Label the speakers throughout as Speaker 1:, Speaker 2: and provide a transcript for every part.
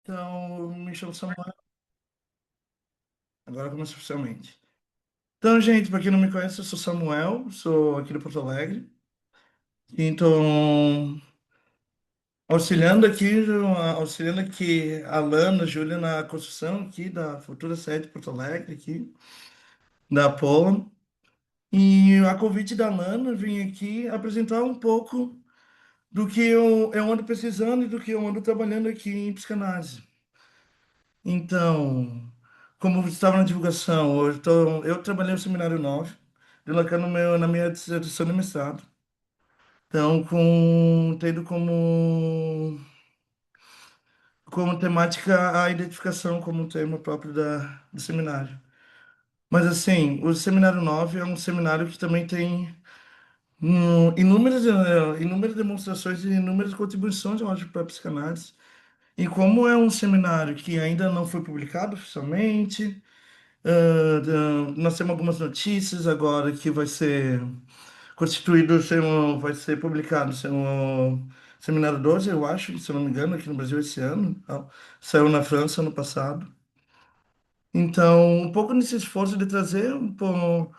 Speaker 1: Então, me chamo Samuel. Agora começa oficialmente. Então, gente, para quem não me conhece, eu sou Samuel, sou aqui de Porto Alegre. Então, auxiliando aqui a Lana, a Júlia na construção aqui da futura sede de Porto Alegre, aqui, da Apollo. E a convite da Lana, eu vim aqui apresentar um pouco do que eu ando pesquisando e do que eu ando trabalhando aqui em psicanálise. Então, como estava na divulgação, eu trabalhei no Seminário 9, deslocando na minha dissertação de mestrado. Então, tendo como temática a identificação como tema próprio do seminário. Mas, assim, o Seminário 9 é um seminário que também tem inúmeras demonstrações e inúmeras contribuições, eu acho, para a psicanálise. E como é um seminário que ainda não foi publicado oficialmente. Nós temos algumas notícias agora que vai ser constituído, vai ser publicado, ser um Seminário 12, eu acho, se eu não me engano, aqui no Brasil esse ano. Saiu na França ano passado. Então, um pouco nesse esforço de trazer um pouco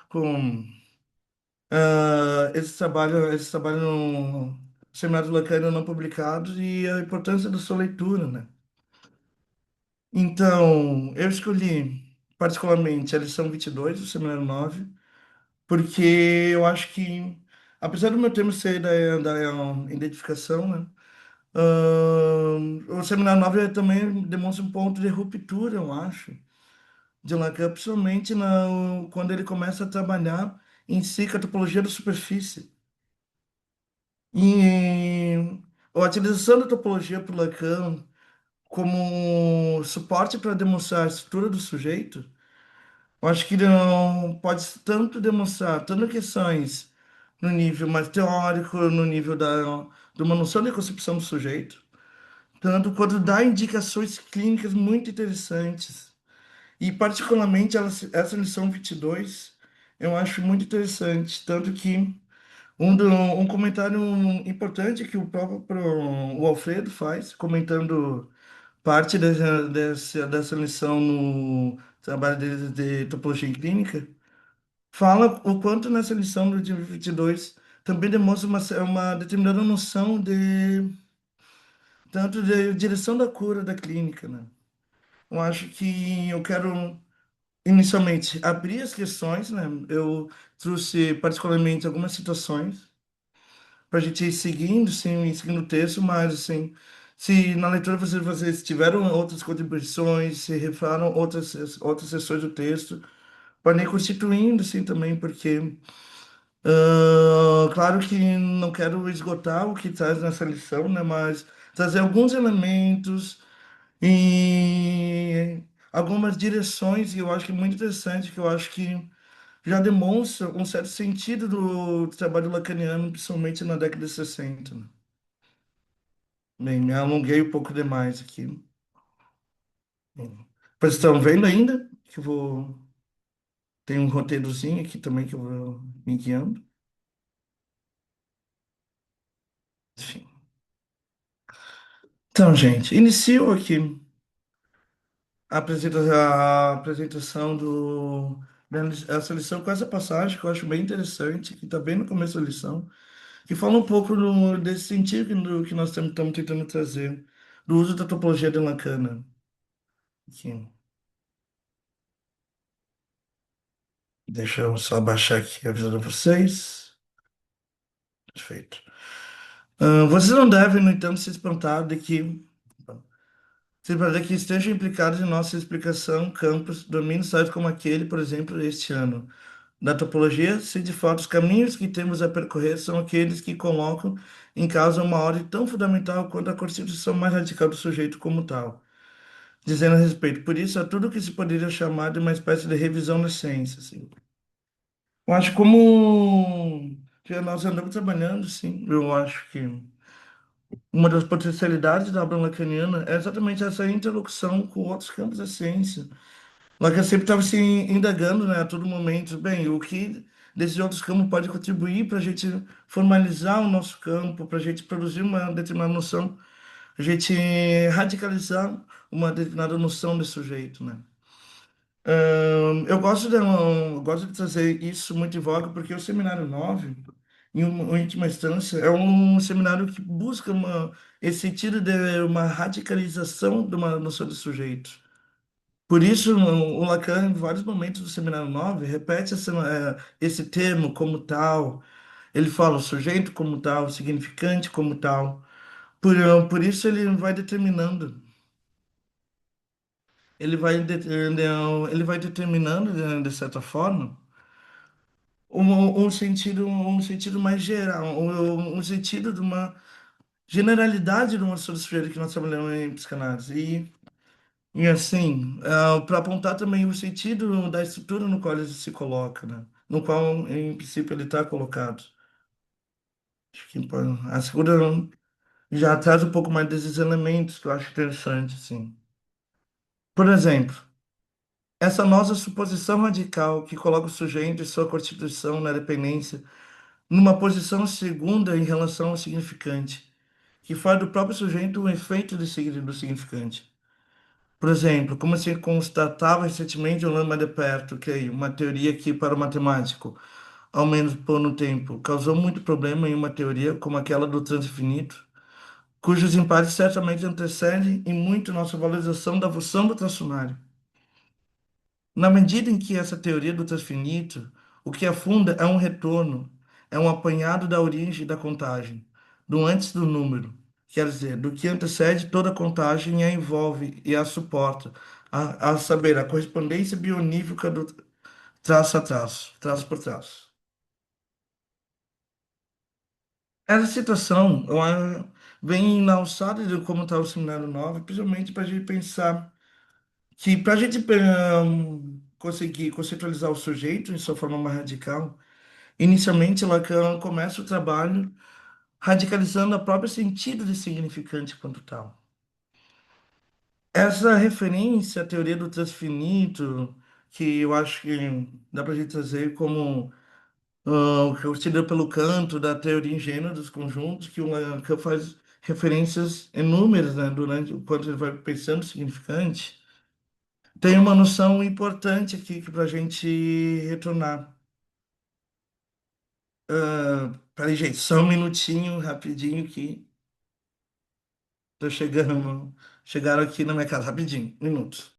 Speaker 1: esse trabalho no Seminário Lacaniano não publicado e a importância da sua leitura, né? Então, eu escolhi particularmente a lição 22 do Seminário 9 porque eu acho que, apesar do meu termo ser da identificação, né, o Seminário 9 também demonstra um ponto de ruptura, eu acho, de Lacan, principalmente quando ele começa a trabalhar em si com a topologia da superfície. E a utilização da topologia por Lacan como suporte para demonstrar a estrutura do sujeito. Eu acho que não pode tanto demonstrar tanto questões no nível mais teórico, no nível de uma noção de concepção do sujeito, tanto quanto dá indicações clínicas muito interessantes. E, particularmente, essa lição 22 eu acho muito interessante, tanto que um comentário importante que o próprio o Alfredo faz, comentando parte dessa lição no trabalho dele de topologia em clínica, fala o quanto nessa lição do dia 22 também demonstra uma determinada noção de tanto de direção da cura da clínica, né? Eu acho que eu quero inicialmente abrir as questões, né? Eu trouxe particularmente algumas situações para a gente ir seguindo, sim, seguindo o texto, mas assim, se na leitura vocês tiveram outras contribuições, se refaram outras sessões do texto, podem ir constituindo, sim, também, porque claro que não quero esgotar o que traz nessa lição, né? Mas trazer alguns elementos e algumas direções que eu acho que é muito interessante, que eu acho que já demonstra um certo sentido do trabalho lacaniano, principalmente na década de 60, né? Bem, me alonguei um pouco demais aqui. Vocês estão vendo ainda? Que eu vou. Tem um roteirozinho aqui também que eu vou me guiando. Enfim. Então, gente, inicio aqui a apresentação dessa lição com essa passagem que eu acho bem interessante, que está bem no começo da lição, que fala um pouco desse sentido que nós estamos tentando trazer, do uso da topologia de Lacan. Aqui. Deixa eu só baixar aqui avisando vocês. Perfeito. Vocês não devem, no entanto, se espantar de que estejam implicados em nossa explicação campos, domínios tais como aquele, por exemplo, este ano. Da topologia, se de fato os caminhos que temos a percorrer são aqueles que colocam em causa uma ordem tão fundamental quanto a constituição mais radical do sujeito como tal, dizendo a respeito, por isso, a tudo que se poderia chamar de uma espécie de revisão da ciência, assim. Eu acho como que nós andamos trabalhando, sim, eu acho que uma das potencialidades da obra lacaniana é exatamente essa interlocução com outros campos da ciência. Lacan sempre estava se indagando, né, a todo momento, bem, o que desses outros campos pode contribuir para a gente formalizar o nosso campo, para a gente produzir uma determinada noção a gente radicalizar uma determinada noção de sujeito, né? Eu gosto de trazer isso muito em voga porque o Seminário 9, em última instância, é um seminário que busca esse sentido de uma radicalização de uma noção de sujeito. Por isso, o Lacan, em vários momentos do Seminário 9, repete esse termo como tal. Ele fala o sujeito como tal, o significante como tal. Por isso, ele vai determinando, de certa forma, um sentido mais geral, um sentido de uma generalidade de uma sujeito que nós trabalhamos em psicanálise. E assim, para apontar também o sentido da estrutura no qual ele se coloca, né? No qual, em princípio, ele está colocado. Acho que pô, a segunda já traz um pouco mais desses elementos que eu acho interessante, assim. Por exemplo, essa nossa suposição radical que coloca o sujeito e sua constituição na dependência numa posição segunda em relação ao significante, que faz do próprio sujeito um efeito do significante. Por exemplo, como se constatava recentemente olhando mais de perto, que uma teoria que para o matemático, ao menos por um tempo, causou muito problema em uma teoria como aquela do transinfinito, cujos impactos certamente antecedem em muito nossa valorização da função do tracionário. Na medida em que essa teoria do transfinito, o que afunda é um retorno, é um apanhado da origem da contagem, do antes do número, quer dizer, do que antecede toda a contagem e a envolve e a suporta, a saber, a correspondência bionívoca do traço a traço, traço por traço. Essa situação vem na alçada de como está o Seminário 9, principalmente para a gente pensar que para a gente conseguir conceitualizar o sujeito em sua forma mais radical, inicialmente Lacan começa o trabalho radicalizando o próprio sentido de significante quanto tal. Essa referência à teoria do transfinito, que eu acho que dá para a gente trazer como o que eu deu pelo canto da teoria ingênua dos conjuntos, que o Lacan faz referências inúmeras, né, durante o quanto ele vai pensando o significante. Tem uma noção importante aqui que para a gente retornar. Peraí, gente, só um minutinho, rapidinho que tô chegando, chegaram aqui na minha casa, rapidinho, um minuto.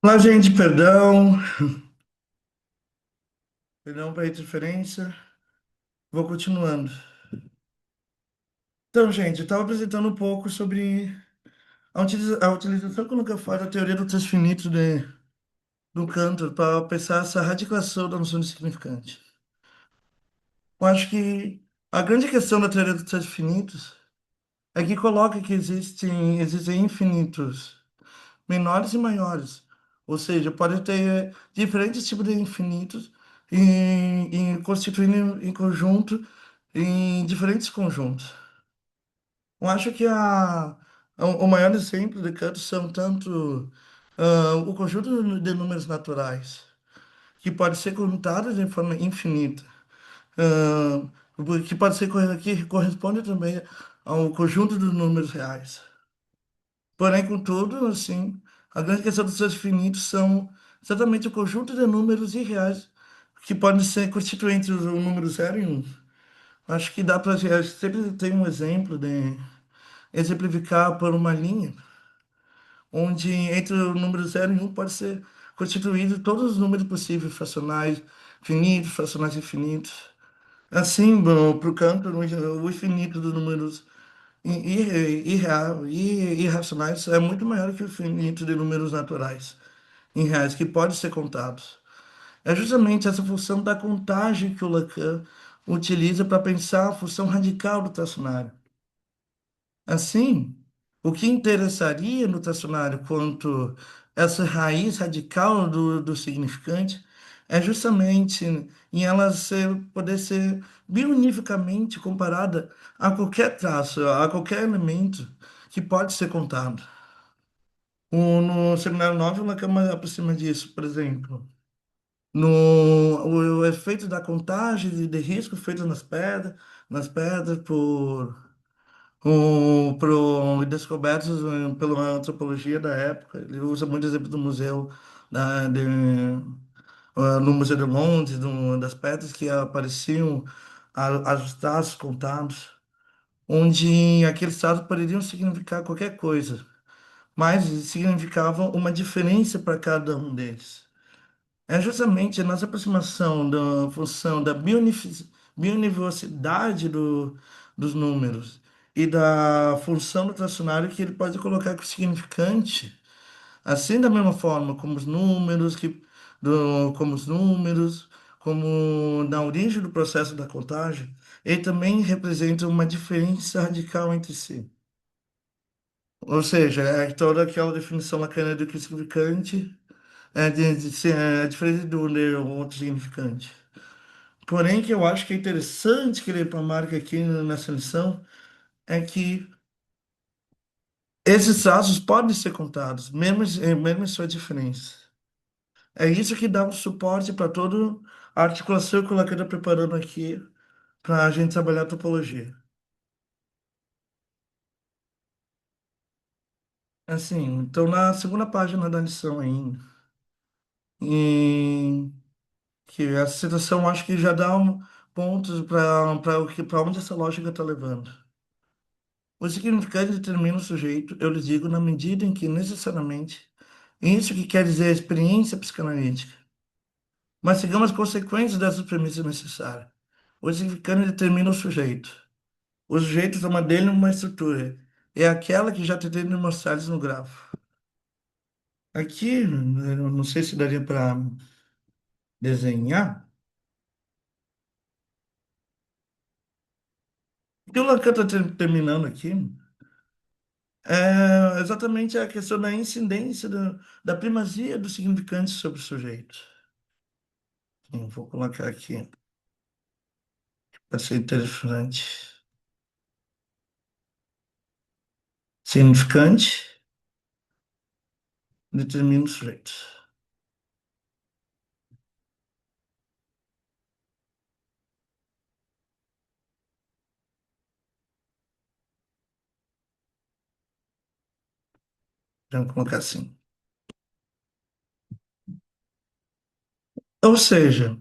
Speaker 1: Olá, gente, perdão, Perdão para interferência. Vou continuando. Então, gente, eu estava apresentando um pouco sobre a utilização que eu nunca faz da teoria do texto finito do Cantor para pensar essa radicação da noção de significante. Eu acho que a grande questão da teoria dos textos finitos é que coloca que existem infinitos menores e maiores. Ou seja, pode ter diferentes tipos de infinitos constituindo em conjunto em diferentes conjuntos. Eu acho que o maior exemplo de Cantor são tanto o conjunto de números naturais, que pode ser contado de forma infinita, ah, que pode ser que corresponde também ao conjunto dos números reais. Porém, contudo, assim, a grande questão dos seus finitos são exatamente o conjunto de números irreais que podem ser constituintes o número zero e um. Acho que dá para sempre tem um exemplo de exemplificar por uma linha onde entre o número zero e um pode ser constituído todos os números possíveis, fracionais finitos, fracionais infinitos. Assim, para o campo, o infinito dos números irracionais é muito maior que o infinito de números naturais, irreais, que pode ser contados. É justamente essa função da contagem que o Lacan utiliza para pensar a função radical do tracionário. Assim, o que interessaria no tracionário quanto essa raiz radical do significante é justamente em ela poder ser biunificamente comparada a qualquer traço, a qualquer elemento que pode ser contado. No seminário 9, o Lacan aproxima disso, por exemplo. No, o efeito da contagem de risco feito nas pedras descobertos pela antropologia da época. Ele usa muito exemplo do museu, no Museu de Londres, das pedras que apareciam ajustados, contados, onde aqueles traços poderiam significar qualquer coisa, mas significavam uma diferença para cada um deles. É justamente a nossa aproximação da função da biuniversidade dos números e da função do tracionário que ele pode colocar com significante, assim da mesma forma como os números, como os números, como na origem do processo da contagem, ele também representa uma diferença radical entre si. Ou seja, é toda aquela definição lacaniana do que é significante é diferente de outro significante. Porém, que eu acho que é interessante que ele marca aqui nessa lição é que esses traços podem ser contados, mesmo em sua diferença. É isso que dá um suporte para toda a articulação que o Lacan está preparando aqui para a gente trabalhar a topologia. Assim, então na segunda página da lição ainda, em que essa citação acho que já dá pontos para onde essa lógica está levando. O significante determina o sujeito, eu lhes digo, na medida em que necessariamente isso que quer dizer a experiência psicanalítica. Mas sigamos as consequências dessas premissas necessárias. O significante determina o sujeito. O sujeito toma dele uma estrutura. É aquela que já tentei mostrar no grafo. Aqui, eu não sei se daria para desenhar. O que o Lacan está terminando aqui é exatamente a questão da incidência da primazia do significante sobre o sujeito. Vou colocar aqui para ser interessante. Significante determina o sujeito. Vamos colocar assim. Ou seja,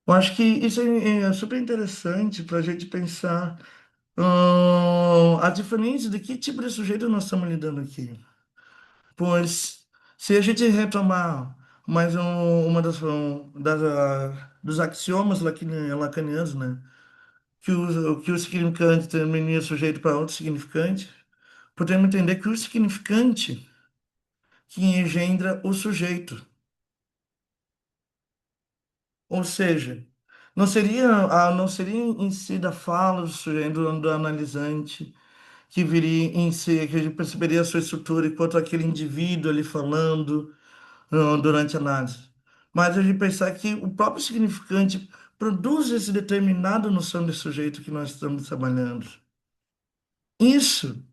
Speaker 1: eu acho que isso é super interessante para a gente pensar a diferença de que tipo de sujeito nós estamos lidando aqui. Pois, se a gente retomar mais uma das dos axiomas lacanianos, né? Que o significante determina o sujeito para outro significante, podemos entender que o significante que engendra o sujeito. Ou seja, não seria em si da fala do sujeito, do analisante, que viria em si, que a gente perceberia a sua estrutura enquanto aquele indivíduo ali falando durante a análise. Mas a gente pensar que o próprio significante produz esse determinado noção de sujeito que nós estamos trabalhando. Isso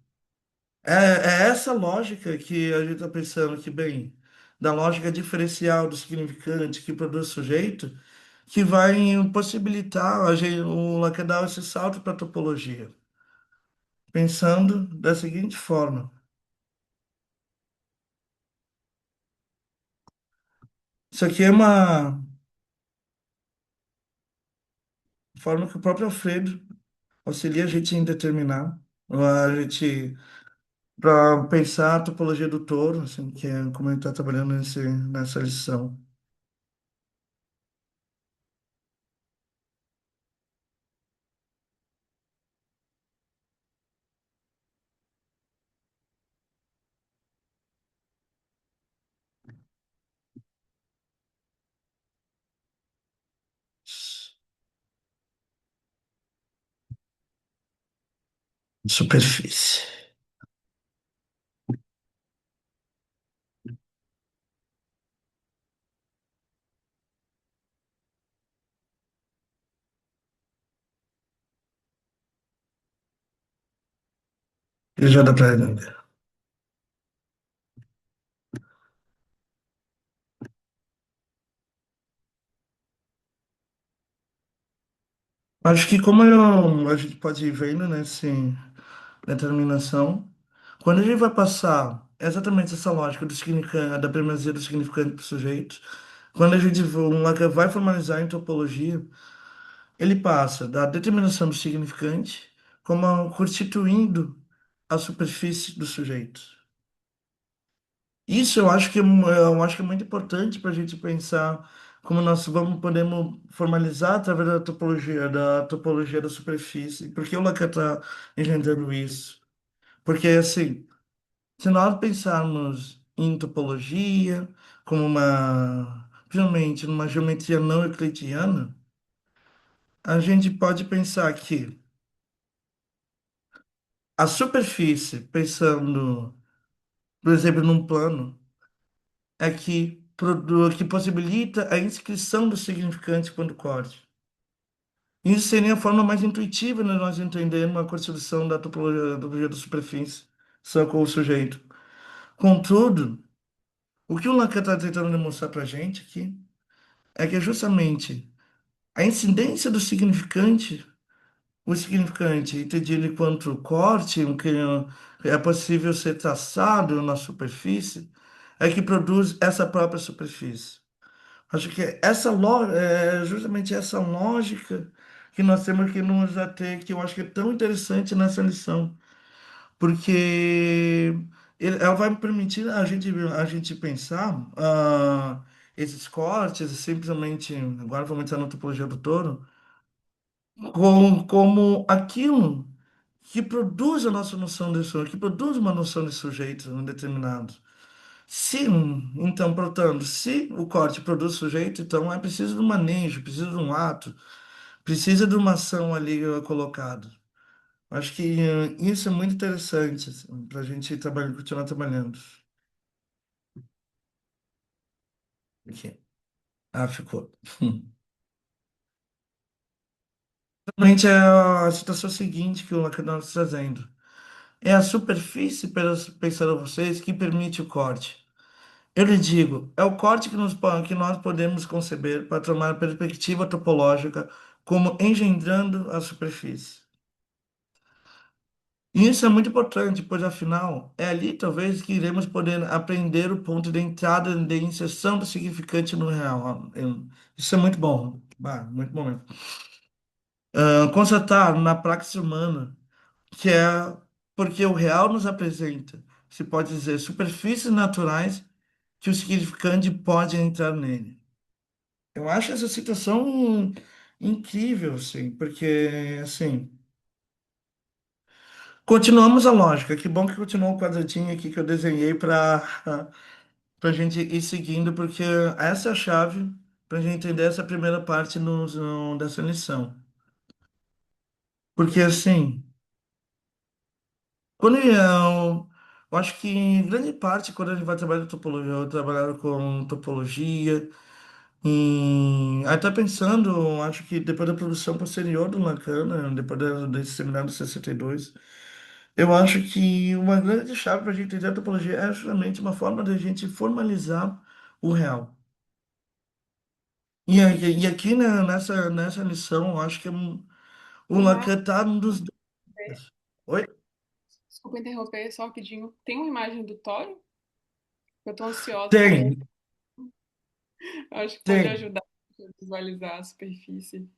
Speaker 1: é essa lógica que a gente está pensando que, bem, da lógica diferencial do significante que produz sujeito, que vai possibilitar o Lacan dar esse salto para a topologia, pensando da seguinte forma. Isso aqui é uma forma que o próprio Alfredo auxilia a gente em determinar, a gente para pensar a topologia do touro, assim, que é como ele está trabalhando nessa lição. Superfície. E já dá para entender. Acho que como a gente pode ir vendo nessa determinação, quando a gente vai passar exatamente essa lógica do significante, da primazia do significante para o sujeito, quando a gente vai formalizar em topologia, ele passa da determinação do significante como constituindo a superfície do sujeito. Isso eu acho que é muito importante para a gente pensar como nós podemos formalizar através da topologia da superfície. Por que o Lacan está engendrando isso? Porque, assim, se nós pensarmos em topologia como principalmente numa geometria não euclidiana, a gente pode pensar que a superfície, pensando, por exemplo, num plano, que possibilita a inscrição do significante quando corte. Isso seria a forma mais intuitiva de nós entendermos a constituição da topologia da superfície, só com o sujeito. Contudo, o que o Lacan está tentando demonstrar para a gente aqui é que é justamente a incidência do significante, o significante entendido enquanto corte, o que é possível ser traçado na superfície, é que produz essa própria superfície. Acho que é justamente essa lógica que nós temos que nos ater, que eu acho que é tão interessante nessa lição, porque ela vai permitir a gente pensar esses cortes, simplesmente, agora vamos entrar na topologia do touro, como aquilo que produz a nossa noção de sujeito, que produz uma noção de sujeito determinado. Se, então, portanto, se o corte produz sujeito, então é preciso de um manejo, precisa de um ato, precisa de uma ação ali colocada. Acho que isso é muito interessante para a gente continuar trabalhando. Aqui. Ah, ficou. Realmente é a situação seguinte que o Lacan está trazendo. É a superfície, pensando vocês, que permite o corte. Eu lhe digo, é o corte que nós podemos conceber para tomar a perspectiva topológica como engendrando a superfície. E isso é muito importante, pois afinal, é ali talvez que iremos poder aprender o ponto de entrada de inserção do significante no real. Isso é muito bom, muito bom mesmo. Constatar na praxis humana que é porque o real nos apresenta, se pode dizer, superfícies naturais que o significante pode entrar nele. Eu acho essa situação incrível, assim, porque, assim, continuamos a lógica. Que bom que continuou o quadradinho aqui que eu desenhei para para a gente ir seguindo, porque essa é a chave para a gente entender essa primeira parte dessa lição. Porque, assim, quando eu acho que em grande parte, quando a gente vai trabalhar com topologia, eu trabalhar com topologia, até pensando, acho que depois da produção posterior do Lacan, né, depois desse seminário do 62, eu acho que uma grande chave para a gente entender a topologia é justamente uma forma de a gente formalizar o real. E aqui né, nessa lição, eu acho que o
Speaker 2: O Marco,
Speaker 1: Lacan está um dos. Oi?
Speaker 2: desculpa interromper só rapidinho. Tem uma imagem do Toro? Eu tô ansiosa para ver.
Speaker 1: Tem,
Speaker 2: Acho que pode
Speaker 1: tem,
Speaker 2: ajudar a visualizar a superfície.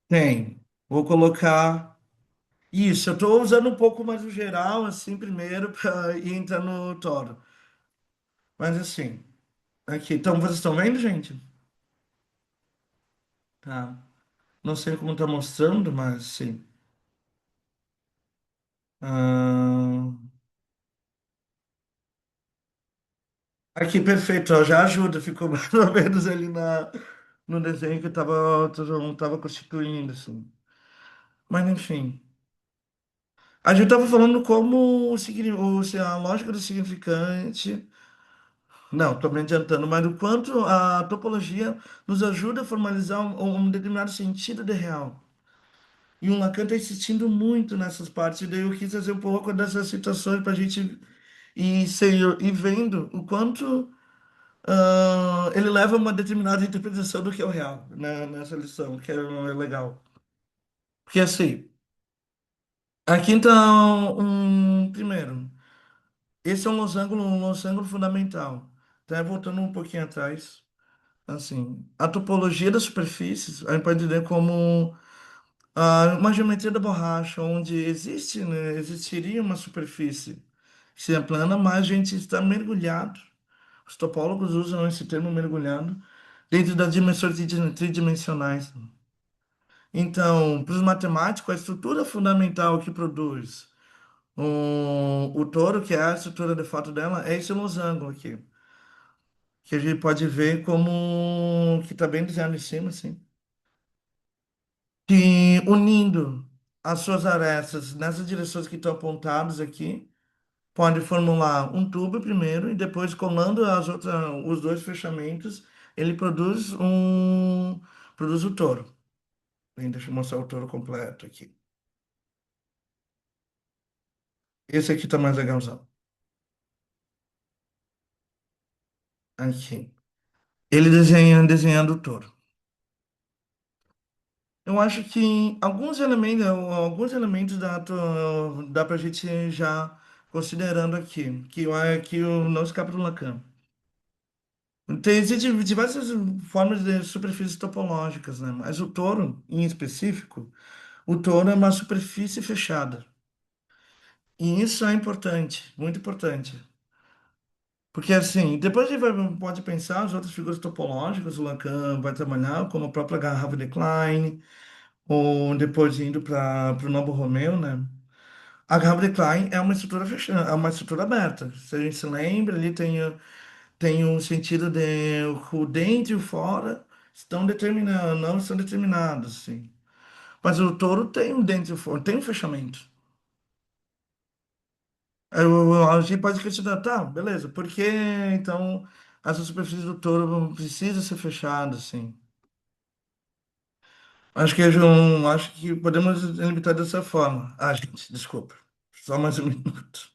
Speaker 1: tem. Vou colocar. Isso, eu estou usando um pouco mais o geral, assim, primeiro, para ir entrar no toro. Mas assim, aqui. Então, vocês estão vendo, gente? Tá. Não sei como está mostrando, mas sim. Ah, aqui, perfeito, ó, já ajuda, ficou mais ou menos ali no desenho que eu tava constituindo, assim. Mas, enfim. A gente estava falando como a lógica do significante. Não, estou me adiantando, mas o quanto a topologia nos ajuda a formalizar um determinado sentido de real. E o Lacan está insistindo muito nessas partes, e daí eu quis trazer um pouco dessas situações para a gente ir vendo o quanto ele leva a uma determinada interpretação do que é o real, né, nessa lição, que é legal. Porque assim, aqui então, primeiro, esse é um losango fundamental. Até voltando um pouquinho atrás, assim, a topologia das superfícies, a gente pode entender como uma geometria da borracha, onde existe, né, existiria uma superfície que seria plana, mas a gente está mergulhado. Os topólogos usam esse termo mergulhado dentro das dimensões tridimensionais. Então, para os matemáticos, a estrutura fundamental que produz o touro, que é a estrutura de fato dela, é esse losango aqui, que a gente pode ver como que está bem desenhado em cima, assim, que unindo as suas arestas nessas direções que estão apontadas aqui, pode formular um tubo primeiro e depois colando os dois fechamentos, ele produz o touro. Deixa eu mostrar o touro completo aqui. Esse aqui tá mais legalzão. Aqui. Ele desenhando o touro. Eu acho que alguns elementos dá para a gente já considerando aqui, que não escapa do Lacan. Existem diversas formas de superfícies topológicas, né? Mas o touro, em específico, o touro é uma superfície fechada. E isso é importante, muito importante. Porque assim, depois a gente pode pensar as outras figuras topológicas, o Lacan vai trabalhar, como a própria garrafa de Klein, ou depois indo para o Novo Romeu, né? A garrafa de Klein é uma estrutura fechada, é uma estrutura aberta. Se a gente se lembra, ali tem um sentido de o dentro e o fora não estão determinados, assim. Mas o touro tem um dentro e um fora, tem um fechamento. A gente pode questionar, tá, beleza, por que então essa superfície do touro precisa ser fechada, assim? Acho que podemos limitar dessa forma. Ah, gente, desculpa. Só mais um minuto.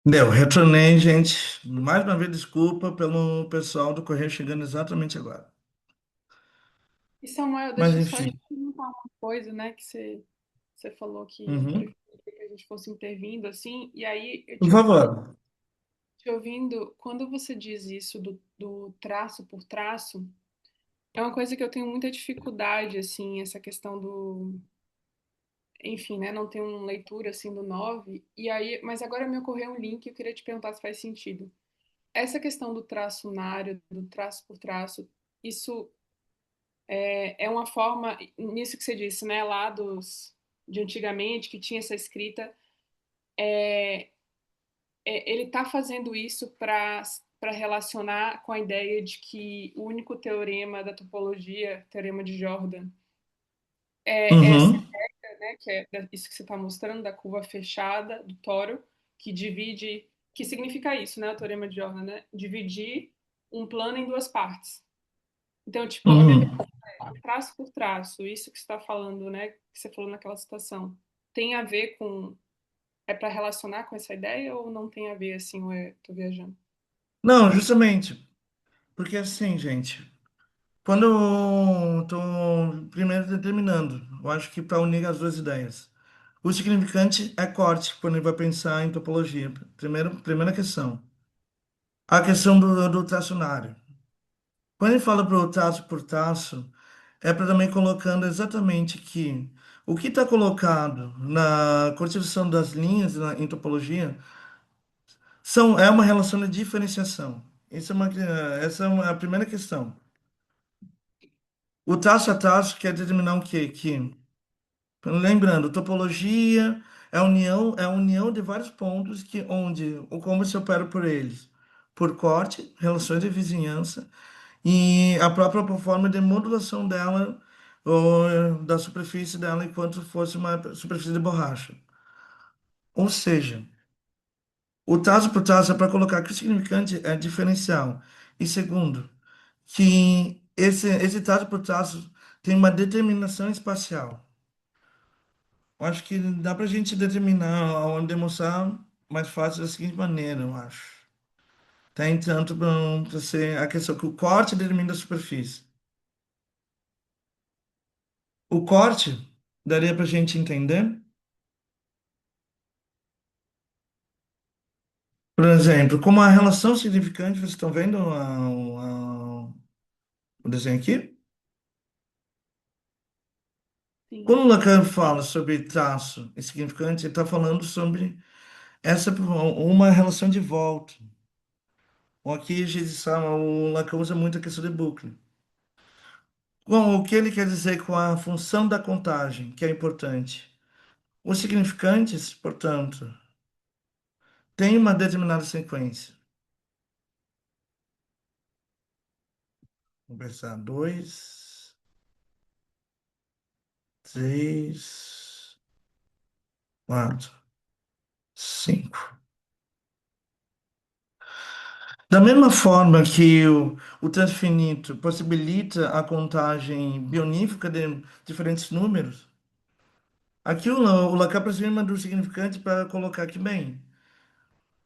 Speaker 1: Deu, retornei, gente. Mais uma vez, desculpa pelo pessoal do Correio chegando exatamente agora.
Speaker 2: E Samuel,
Speaker 1: Mas
Speaker 2: deixa eu só te
Speaker 1: enfim.
Speaker 2: perguntar uma coisa, né? Que você falou que
Speaker 1: Uhum.
Speaker 2: preferia que a gente fosse intervindo, assim, e aí eu
Speaker 1: Por
Speaker 2: tinha
Speaker 1: favor.
Speaker 2: Te ouvindo, quando você diz isso do traço por traço, é uma coisa que eu tenho muita dificuldade, assim, essa questão do, enfim, né, não tenho uma leitura, assim, do 9 e aí, mas agora me ocorreu um link e eu queria te perguntar se faz sentido. Essa questão do traço unário, do traço por traço, isso é uma forma, nisso que você disse, né, lá de antigamente, que tinha essa escrita, ele está fazendo isso para relacionar com a ideia de que o único teorema da topologia, teorema de Jordan, é essa
Speaker 1: Uhum,
Speaker 2: ideia, né, que é isso que você está mostrando, da curva fechada do toro, que divide, que significa isso, né, o teorema de Jordan, né, dividir um plano em duas partes. Então, tipo, a minha
Speaker 1: uhum.
Speaker 2: pergunta é, traço por traço, isso que você está falando, né, que você falou naquela situação, tem a ver com, é para relacionar com essa ideia ou não tem a ver, assim, ou tô viajando?
Speaker 1: Não, justamente, porque assim, gente, quando eu estou primeiro determinando, eu acho que para unir as duas ideias, o significante é corte, quando ele vai pensar em topologia. Primeira questão. A questão do tracionário. Quando ele fala para o traço por traço, é para também colocando exatamente que o que está colocado na constituição das linhas em topologia é uma relação de diferenciação. Essa é a primeira questão. O traço a traço quer determinar o quê? Que, lembrando, topologia é a união de vários pontos que onde o como se opera por eles. Por corte, relações de vizinhança e a própria forma de modulação dela ou da superfície dela enquanto fosse uma superfície de borracha. Ou seja, o traço por traço é para colocar que o significante é diferencial. E segundo, que esse traço por traço tem uma determinação espacial. Eu acho que dá para a gente determinar, ou demonstrar mais fácil da seguinte maneira, eu acho. Tem tanto para ser a questão que o corte determina a superfície. O corte daria para a gente entender, por exemplo, como a relação significante, vocês estão vendo o desenho aqui?
Speaker 2: Sim.
Speaker 1: Quando o Lacan fala sobre traço e significante, ele está falando sobre uma relação de volta. Aqui o Lacan usa muito a questão de bucle. Bom, o que ele quer dizer com a função da contagem, que é importante? Os significantes, portanto, têm uma determinada sequência. Vamos pensar, dois, três, quatro, cinco. Da mesma forma que o transfinito possibilita a contagem bionífica de diferentes números, aqui o Lacan aproxima do significante para colocar aqui bem.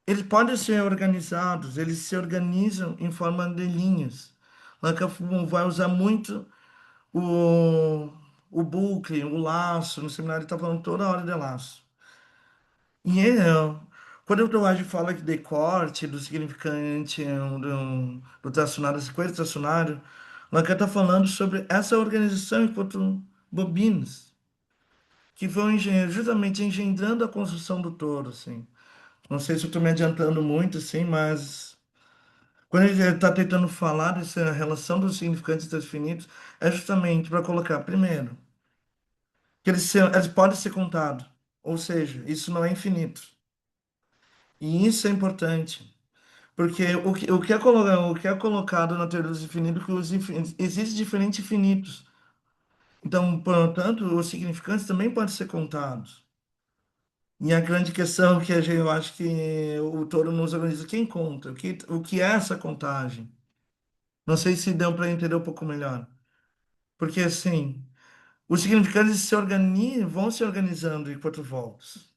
Speaker 1: Eles podem ser organizados, eles se organizam em forma de linhas. Lacan vai usar muito o, o bucle, o laço, no seminário ele está falando toda hora de laço. E quando o Tomás fala de corte, do significante, do tracionário, da sequência tracionário, Lacan está falando sobre essa organização enquanto bobinas, que vão justamente engendrando a construção do touro, assim. Não sei se eu estou me adiantando muito, assim, mas quando ele está tentando falar dessa relação dos significantes e dos finitos, é justamente para colocar, primeiro, que eles podem ser contados, ou seja, isso não é infinito. E isso é importante. Porque o que é colocado na teoria dos infinitos, que existem diferentes infinitos. Então, portanto, os significantes também podem ser contados. E a grande questão que eu acho que o Toro nos organiza, quem conta? O que é essa contagem? Não sei se deu para entender um pouco melhor. Porque, assim, os significantes vão se organizando enquanto voltas.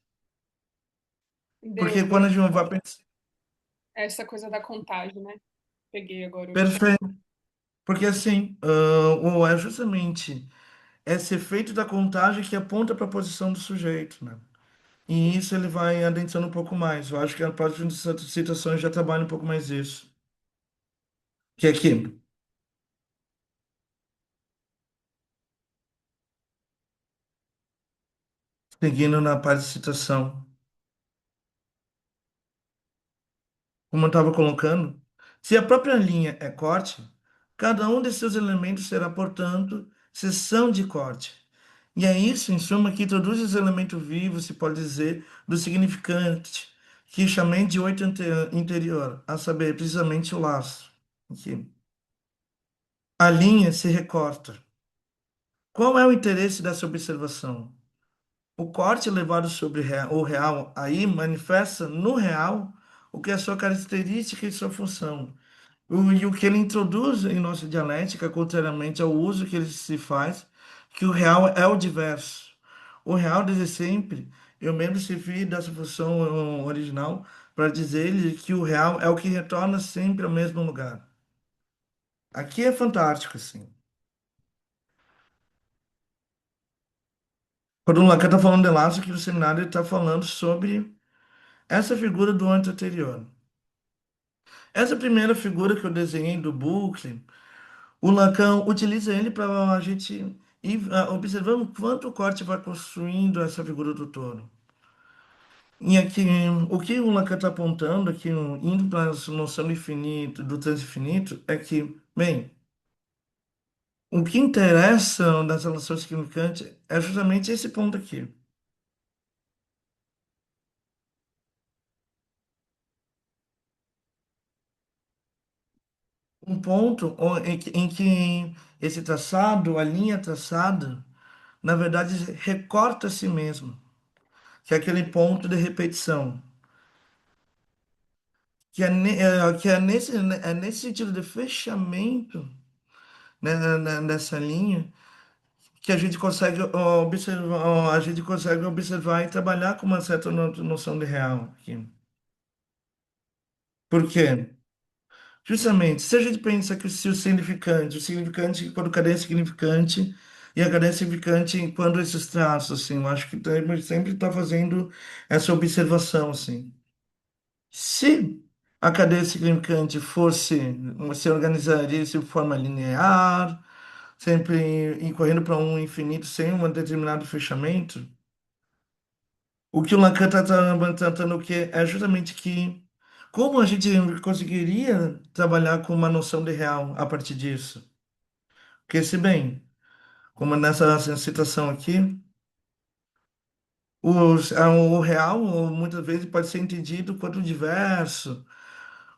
Speaker 2: Deu,
Speaker 1: Porque
Speaker 2: deu.
Speaker 1: quando a gente vai pensar...
Speaker 2: Essa coisa da contagem, né? Peguei agora o que.
Speaker 1: Perfeito. Porque, assim, é justamente esse efeito da contagem que aponta para a posição do sujeito, né? E isso ele vai adentrando um pouco mais. Eu acho que a próxima citações já trabalha um pouco mais isso. Que é aqui, seguindo na parte de citação. Como eu estava colocando, se a própria linha é corte, cada um de seus elementos será, portanto, seção de corte. E é isso, em suma, que introduz os elementos vivos, se pode dizer, do significante, que chamei de oito interior, a saber, precisamente o laço. Aqui. A linha se recorta. Qual é o interesse dessa observação? O corte levado sobre o real aí manifesta no real o que é sua característica e sua função. E o que ele introduz em nossa dialética, contrariamente ao uso que ele se faz, que o real é o diverso. O real, desde sempre, eu mesmo servi dessa função original para dizer-lhe que o real é o que retorna sempre ao mesmo lugar. Aqui é fantástico, assim. Quando o Lacan está falando de laço, aqui no seminário ele está falando sobre essa figura do anterior. Essa primeira figura que eu desenhei do bucle, o Lacan utiliza ele para a gente ir observando quanto o corte vai construindo essa figura do touro. E aqui, o que o Lacan está apontando aqui, indo para essa noção do infinito, do transinfinito, é que, bem, o que interessa das relações significantes é justamente esse ponto aqui. Um ponto em que esse traçado, a linha traçada, na verdade, recorta a si mesmo, que é aquele ponto de repetição. Que é nesse sentido de fechamento, né, nessa linha que a gente consegue observar, e trabalhar com uma certa noção de real aqui. Por quê? Justamente, se a gente pensa que se o significante quando cadê significante e a cadê significante quando esses traços, assim, eu acho que temos sempre está fazendo essa observação, assim. Se a cadeia significante se organizaria de forma linear, sempre incorrendo para um infinito sem um determinado fechamento, o que o Lacan está tratando o que é justamente que como a gente conseguiria trabalhar com uma noção de real a partir disso? Porque se bem, como nessa citação aqui, o real muitas vezes pode ser entendido quanto diverso.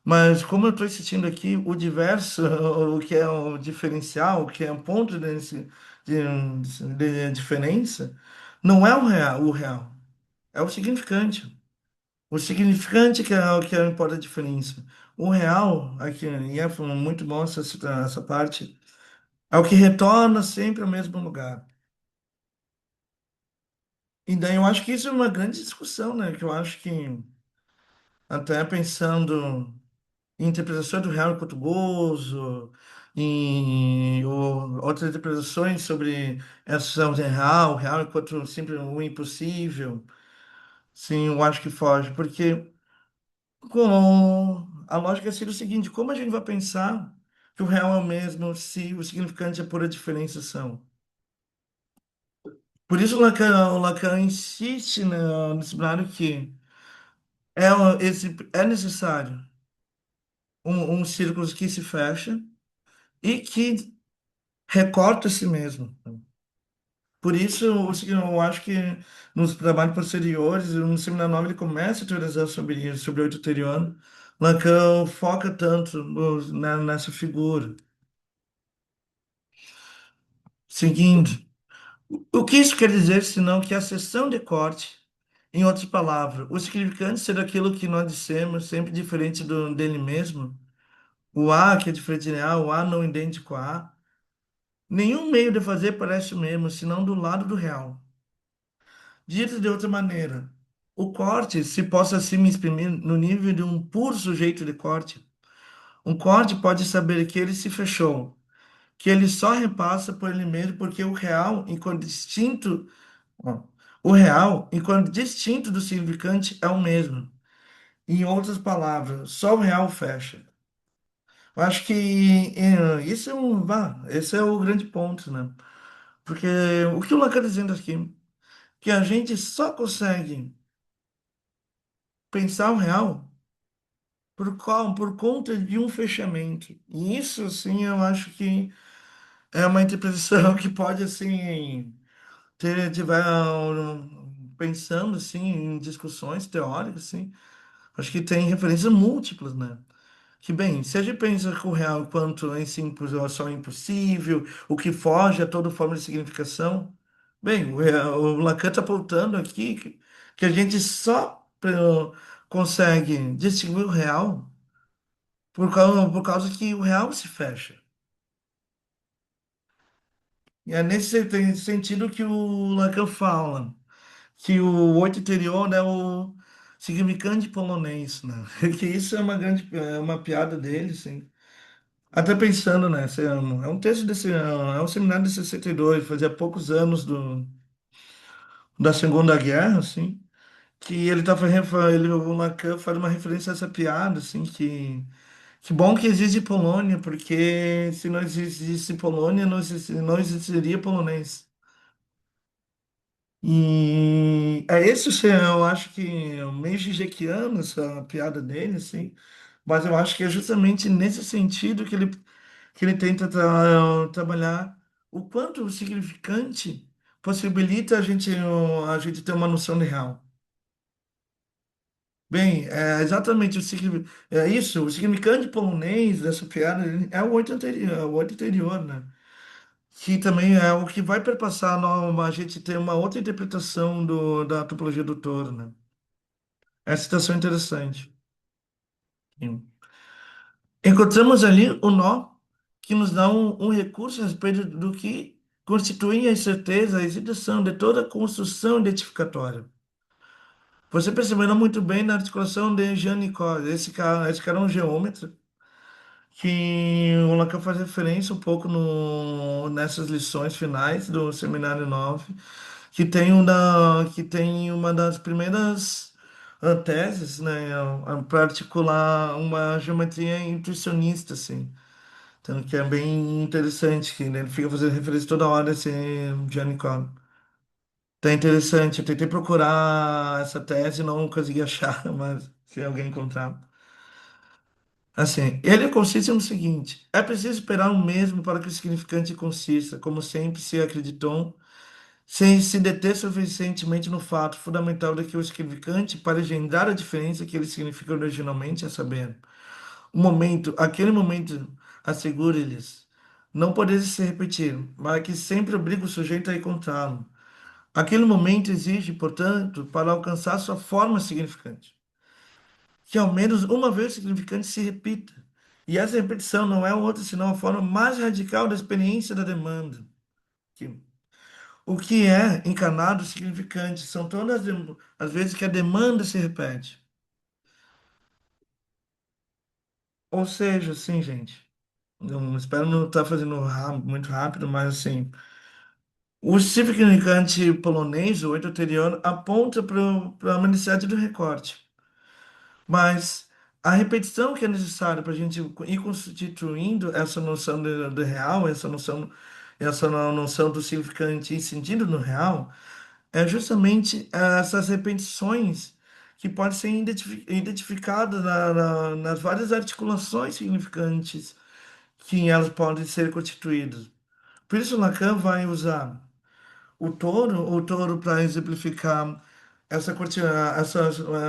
Speaker 1: Mas como eu estou insistindo aqui, o diverso, o que é o diferencial, o que é o ponto de diferença, não é o real, é o significante. O significante que é o que importa a diferença. O real, aqui, e é muito bom essa parte, é o que retorna sempre ao mesmo lugar. E daí eu acho que isso é uma grande discussão, né? Que eu acho que, até pensando interpretação do real enquanto gozo, e outras interpretações sobre essa real enquanto sempre o impossível. Sim, eu acho que foge, porque a lógica seria o seguinte, como a gente vai pensar que o real é o mesmo se o significante é pura diferenciação? Por isso o Lacan insiste no cenário que é necessário um círculo que se fecha e que recorta a si mesmo. Por isso, eu acho que nos trabalhos posteriores, no Seminário 9, ele começa a teorizar sobre isso, sobre o oito teriano. Lacan foca tanto nessa figura. Seguindo, o que isso quer dizer, senão que a seção de corte, em outras palavras, o significante ser aquilo que nós dissemos, sempre diferente dele mesmo, o A que é diferente de A, o A não idêntico a A, nenhum meio de fazer parece o mesmo, senão do lado do real. Dito de outra maneira, o corte se possa assim me exprimir no nível de um puro sujeito de corte. Um corte pode saber que ele se fechou, que ele só repassa por ele mesmo, porque o real, enquanto distinto, ó, O real, enquanto distinto do significante, é o mesmo. Em outras palavras, só o real fecha. Eu acho que isso é esse é o grande ponto, né? Porque o que o Lacan está dizendo aqui, que a gente só consegue pensar o real por conta de um fechamento. E isso, assim, eu acho que é uma interpretação que pode, assim, tiver pensando, assim, em discussões teóricas, assim, acho que tem referências múltiplas, né? Que bem, se a gente pensa que o real quanto em simples ou só impossível, o que foge a toda forma de significação, bem, o Lacan está apontando aqui que a gente só consegue distinguir o real por causa que o real se fecha. E é nesse sentido que o Lacan fala que o oito interior é o significante polonês, né? Que isso é uma grande, é uma piada dele, sim. Até pensando, né? É um texto desse ano, é um seminário de 62, fazia poucos anos da Segunda Guerra, assim, que ele tá fazendo, o Lacan faz uma referência a essa piada, assim, que bom que existe Polônia, porque se não existisse Polônia, não existiria polonês. E é esse, assim, eu acho que é meio gigequiano essa piada dele, assim, mas eu acho que é justamente nesse sentido que ele tenta trabalhar o quanto o significante possibilita a gente ter uma noção de real. Bem, é exatamente é isso, o significante polonês dessa piada é o oito anterior, né? Que também é o que vai perpassar a gente ter uma outra interpretação da topologia do touro, né? Essa situação é interessante. Sim. Encontramos ali o nó que nos dá um recurso a respeito do que constitui a incerteza, a hesitação de toda a construção identificatória. Você perceberá muito bem na articulação de Jean Nicole. Esse cara é um geômetra que o Lacan faz referência um pouco nessas lições finais do Seminário 9, que tem uma das primeiras teses, né, para articular uma geometria intuicionista, assim. Então, que é bem interessante, que né, ele fica fazendo referência toda hora a esse Gianni Cobb. Tá interessante, eu tentei procurar essa tese e não consegui achar, mas se alguém encontrar. Assim, ele consiste no seguinte: é preciso esperar o mesmo para que o significante consista, como sempre se acreditou, sem se deter suficientemente no fato fundamental de que o significante, para engendrar a diferença que ele significa originalmente, a saber, aquele momento, assegure-lhes, não poderia se repetir, mas que sempre obriga o sujeito a encontrá-lo. Aquele momento exige, portanto, para alcançar sua forma significante, que ao menos uma vez o significante se repita. E essa repetição não é outra senão a forma mais radical da experiência da demanda. Que- O que é encarnado significante são todas as vezes que a demanda se repete. Ou seja, assim, gente, não espero não estar fazendo muito rápido, mas assim, o significante polonês, o oito anterior, aponta para uma necessidade do recorte. Mas a repetição que é necessária para a gente ir constituindo essa noção do real, essa noção do significante e sentido no real, é justamente essas repetições que podem ser identificadas nas várias articulações significantes que elas podem ser constituídas. Por isso, Lacan vai usar o touro para exemplificar essa,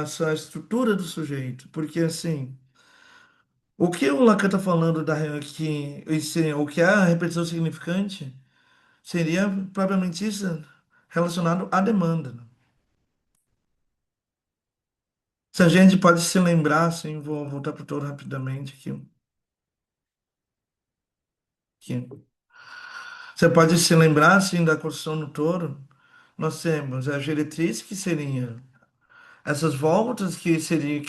Speaker 1: essa estrutura do sujeito, porque assim, o que o Lacan está falando o que é a repetição significante seria propriamente isso relacionado à demanda, né? Se a gente pode se lembrar, assim, vou voltar para o touro rapidamente aqui. Você pode se lembrar, assim, da construção do touro. Nós temos a geratriz, que seria essas voltas que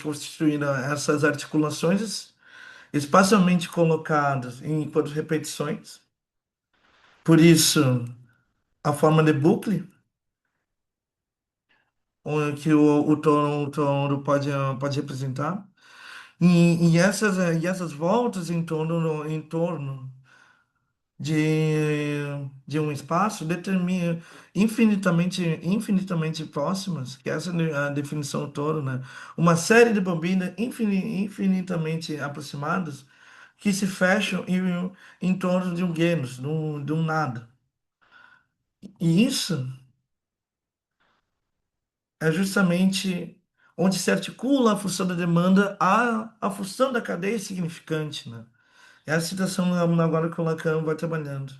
Speaker 1: constituíram essas articulações espacialmente colocadas enquanto repetições. Por isso, a forma de bucle. que o touro pode representar. E essas voltas em torno de um espaço determina infinitamente próximas, que essa é a definição do touro, né? Uma série de bobinas infinitamente aproximadas que se fecham em torno de um Genos, de um nada. E isso é justamente onde se articula a função da demanda à função da cadeia significante, né? É a citação agora que o Lacan vai trabalhando.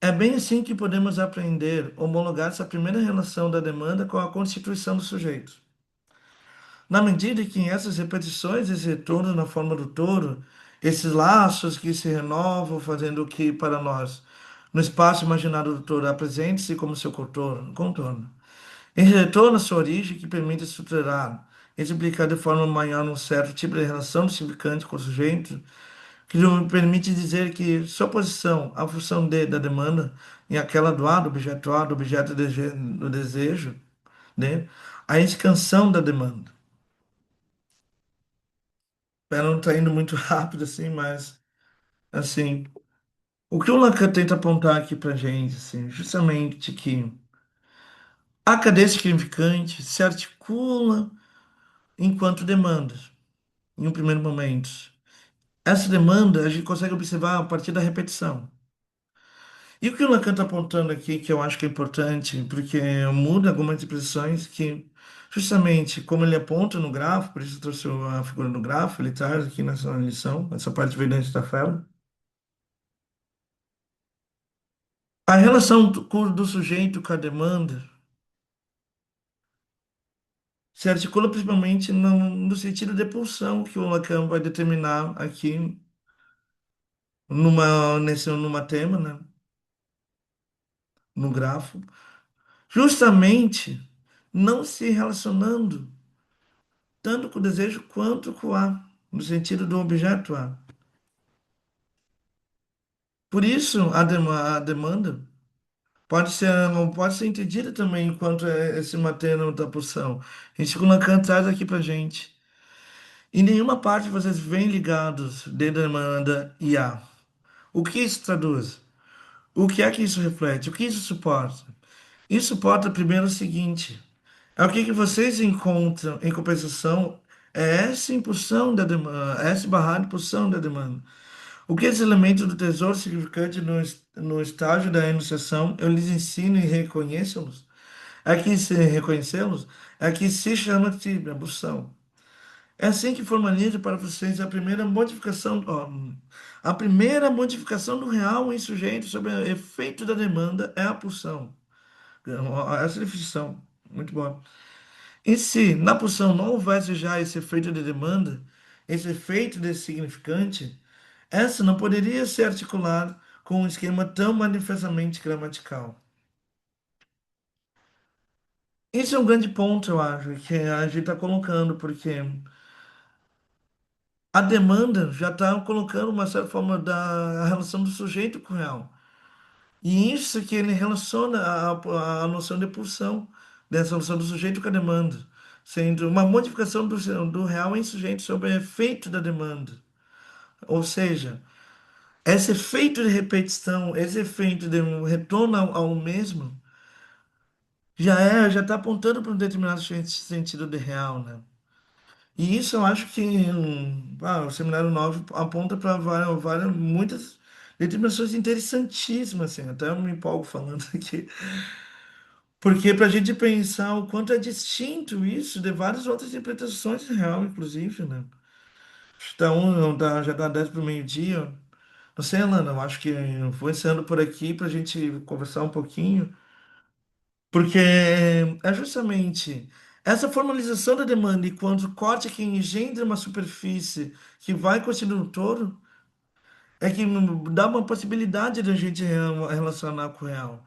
Speaker 1: É bem assim que podemos aprender, homologar essa primeira relação da demanda com a constituição do sujeito. Na medida que em essas repetições, esse retorno na forma do touro, esses laços que se renovam, fazendo o que para nós, no espaço imaginário do touro, apresente-se como seu contorno. Em retorno à sua origem, que permite estruturar, explicar de forma maior um certo tipo de relação do significante com o sujeito, que lhe permite dizer que sua posição, a função da demanda, e aquela do A, do objeto A, do objeto do desejo, né? A expansão da demanda. Ela não está indo muito rápido assim, mas assim, o que o Lacan tenta apontar aqui para gente, assim, justamente que a cadeia significante se articula enquanto demanda, em um primeiro momento. Essa demanda a gente consegue observar a partir da repetição. E o que o Lacan está apontando aqui, que eu acho que é importante, porque muda algumas expressões que, justamente como ele aponta no gráfico, por isso eu trouxe a figura do gráfico, ele traz aqui nessa lição, essa parte veio da Staffello, a relação do sujeito com a demanda se articula principalmente no sentido de pulsão que o Lacan vai determinar aqui numa tema, né, no gráfico, justamente não se relacionando tanto com o desejo quanto com o A, no sentido do objeto A. Por isso, a demanda pode ser entendida também enquanto esse material da pulsão. A gente Lacan traz aqui para gente. Em nenhuma parte vocês vêm ligados de demanda e A. O que isso traduz? O que é que isso reflete? O que isso suporta? Isso suporta primeiro o seguinte: é o que vocês encontram em compensação é essa impulsão da demanda, essa barrada de impulsão da demanda. O que esses elementos do tesouro significante no estágio da enunciação eu lhes ensino e reconheço-los? Aqui se reconhecê-los, aqui se chama de ablução. É assim que formalizo para vocês a primeira modificação do real em sujeito sobre o efeito da demanda é a pulsão. Essa definição, muito boa. E se na pulsão não houvesse já esse efeito de demanda, esse efeito de significante, essa não poderia se articular com um esquema tão manifestamente gramatical. Isso é um grande ponto, eu acho, que a gente está colocando, porque a demanda já está colocando uma certa forma da relação do sujeito com o real. E isso que ele relaciona a noção de pulsão, dessa relação do sujeito com a demanda, sendo uma modificação do real em sujeito sobre o efeito da demanda. Ou seja, esse efeito de repetição, esse efeito de um retorno ao mesmo, já está apontando para um determinado sentido de real, né? E isso eu acho que o Seminário 9 aponta para muitas determinações interessantíssimas, assim, até eu me empolgo falando aqui, porque para a gente pensar o quanto é distinto isso de várias outras interpretações de real, inclusive, né? Então, já dá 10 para o meio-dia. Não sei, Alana, eu acho que eu vou encerrando por aqui para a gente conversar um pouquinho. Porque é justamente essa formalização da demanda enquanto corte que engendra uma superfície que vai constituir um todo é que dá uma possibilidade de a gente relacionar com o real.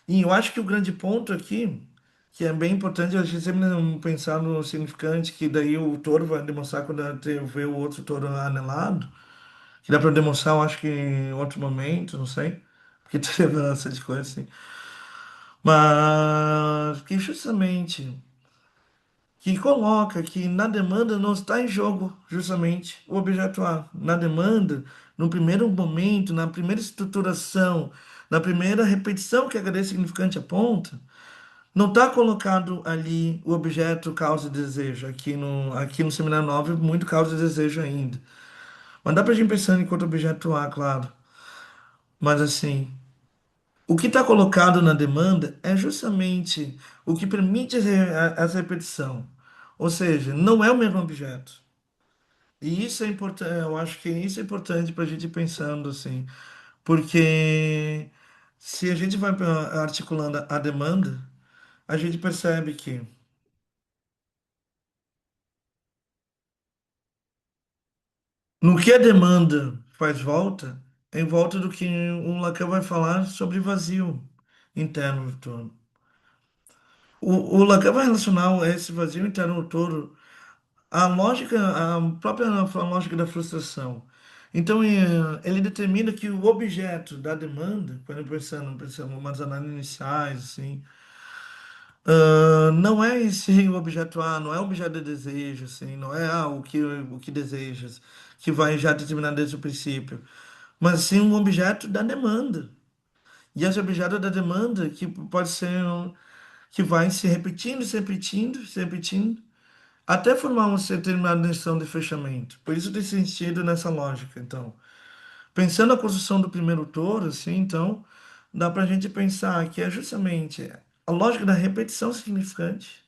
Speaker 1: E eu acho que o grande ponto aqui, que é bem importante, a gente sempre não pensar no significante, que daí o touro vai demonstrar quando vê o outro touro anelado, que dá para demonstrar, eu acho que em outro momento, não sei, porque tem essa de coisa assim. mas que justamente que coloca que na demanda não está em jogo justamente o objeto A. Na demanda, no primeiro momento, na primeira estruturação, na primeira repetição que a cadeia significante aponta, não está colocado ali o objeto causa e desejo. Aqui no seminário 9 muito causa e desejo ainda. Mas dá para a gente pensar enquanto objeto A, claro. Mas assim, o que está colocado na demanda é justamente o que permite essa repetição. Ou seja, não é o mesmo objeto. E isso é importante, eu acho que isso é importante para a gente ir pensando assim, porque se a gente vai articulando a demanda, a gente percebe que no que a demanda faz volta, é em volta do que um Lacan vai falar sobre vazio interno do todo. O Lacan vai relacionar esse vazio interno do todo à lógica, à própria lógica da frustração. Então, ele determina que o objeto da demanda, quando pensando em umas análises iniciais, assim, não é esse o objeto A, não é o objeto de desejo, assim, não é o que desejas, que vai já determinar desde o princípio, mas sim um objeto da demanda. E esse objeto da demanda que pode ser que vai se repetindo, se repetindo, até formar uma determinada noção de fechamento. Por isso tem sentido nessa lógica. Então, pensando a construção do primeiro touro, assim, então, dá para a gente pensar que é justamente a lógica da repetição significante,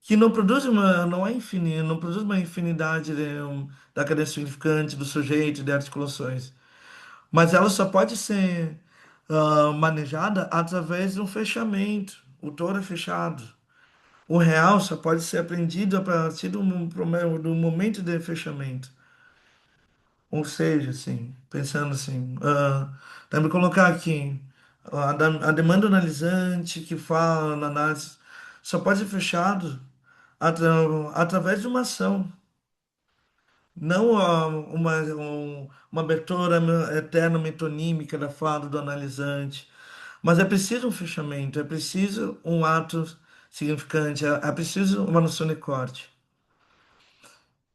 Speaker 1: que não produz não é infinita, não produz uma infinidade da cadência significante, do sujeito, de articulações. Mas ela só pode ser manejada através de um fechamento. O touro é fechado. O real só pode ser aprendido a partir do momento de fechamento. Ou seja, assim, pensando assim, dá para colocar aqui a demanda analisante que fala na análise só pode ser fechado através de uma ação. Não uma abertura eterna metonímica da fala do analisante, mas é preciso um fechamento, é preciso um ato significante, é preciso uma noção de corte.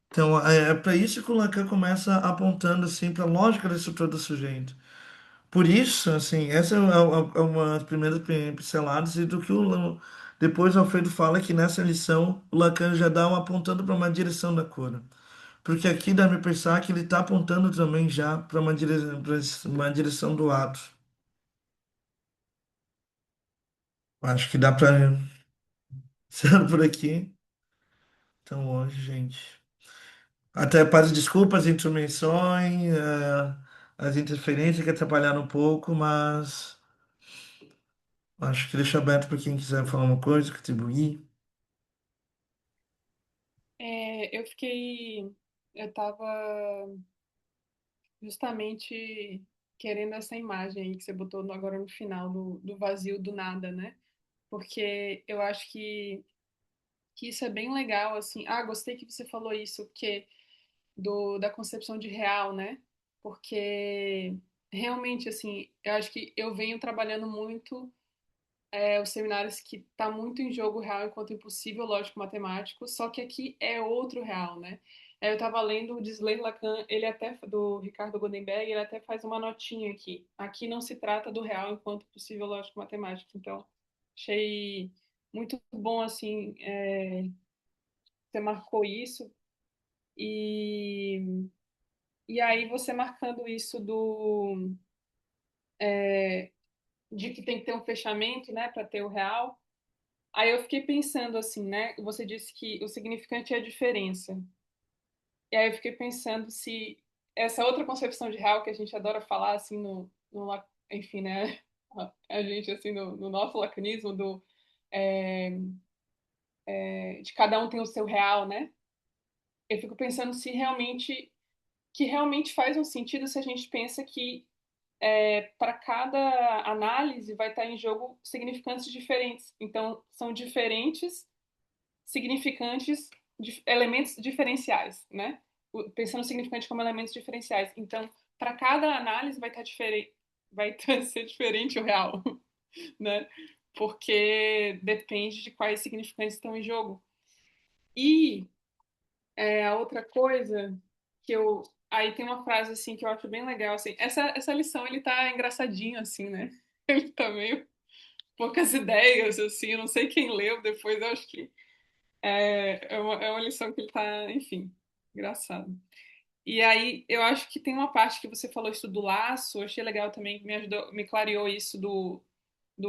Speaker 1: Então, é para isso que o Lacan começa apontando assim para a lógica da estrutura do sujeito. Por isso, assim, essa é uma das primeiras pinceladas e do que depois o Alfredo fala que nessa lição o Lacan já dá apontando para uma direção da cura. Porque aqui dá para pensar que ele está apontando também já para uma direção do ato. Acho que dá para ser por aqui. Então, hoje, gente. Até peço desculpas, intervenções, as interferências que atrapalharam um pouco, mas acho que deixa aberto para quem quiser falar uma coisa, contribuir.
Speaker 2: Eu tava justamente querendo essa imagem aí que você botou agora no final do vazio do nada, né? Porque eu acho que isso é bem legal, assim. Ah, gostei que você falou isso, porque da concepção de real, né? Porque realmente, assim, eu acho que eu venho trabalhando muito os seminários que está muito em jogo real enquanto impossível, lógico, matemático, só que aqui é outro real, né? Eu estava lendo o Disley Lacan, ele até, do Ricardo Goldenberg, ele até faz uma notinha aqui. Aqui não se trata do real enquanto possível, lógico, matemático. Então, achei muito bom, assim, você marcou isso. E, e aí, você marcando isso de que tem que ter um fechamento, né, para ter o real. Aí eu fiquei pensando assim, né? Você disse que o significante é a diferença. E aí eu fiquei pensando se essa outra concepção de real que a gente adora falar assim enfim, né? A gente assim no nosso lacanismo é, de cada um tem o seu real, né? Eu fico pensando se realmente que realmente faz um sentido se a gente pensa que para cada análise vai estar em jogo significantes diferentes. Então são diferentes significantes, elementos diferenciais, né? Pensando o significante como elementos diferenciais. Então, para cada análise vai estar diferente, vai ser diferente o real. né? Porque depende de quais significantes estão em jogo. E a outra coisa que eu. Aí tem uma frase assim que eu acho bem legal, assim. Essa lição ele tá engraçadinho, assim, né? Ele tá meio poucas ideias, assim. Eu não sei quem leu depois, eu acho que é uma lição que ele tá, enfim, engraçado. E aí eu acho que tem uma parte que você falou isso do laço, eu achei legal também, que me ajudou, me clareou isso do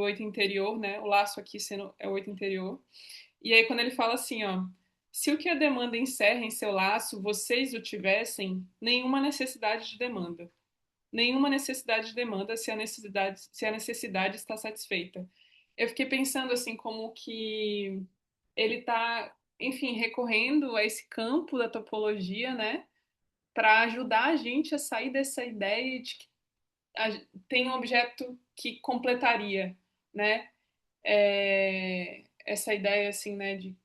Speaker 2: oito interior, né? O laço aqui sendo é o oito interior. E aí, quando ele fala assim, ó, se o que a demanda encerra em seu laço, vocês o tivessem, nenhuma necessidade de demanda. Nenhuma necessidade de demanda se a necessidade está satisfeita. Eu fiquei pensando assim, como que ele está, enfim, recorrendo a esse campo da topologia, né, para ajudar a gente a sair dessa ideia de que tem um objeto que completaria, né, essa ideia assim, né, de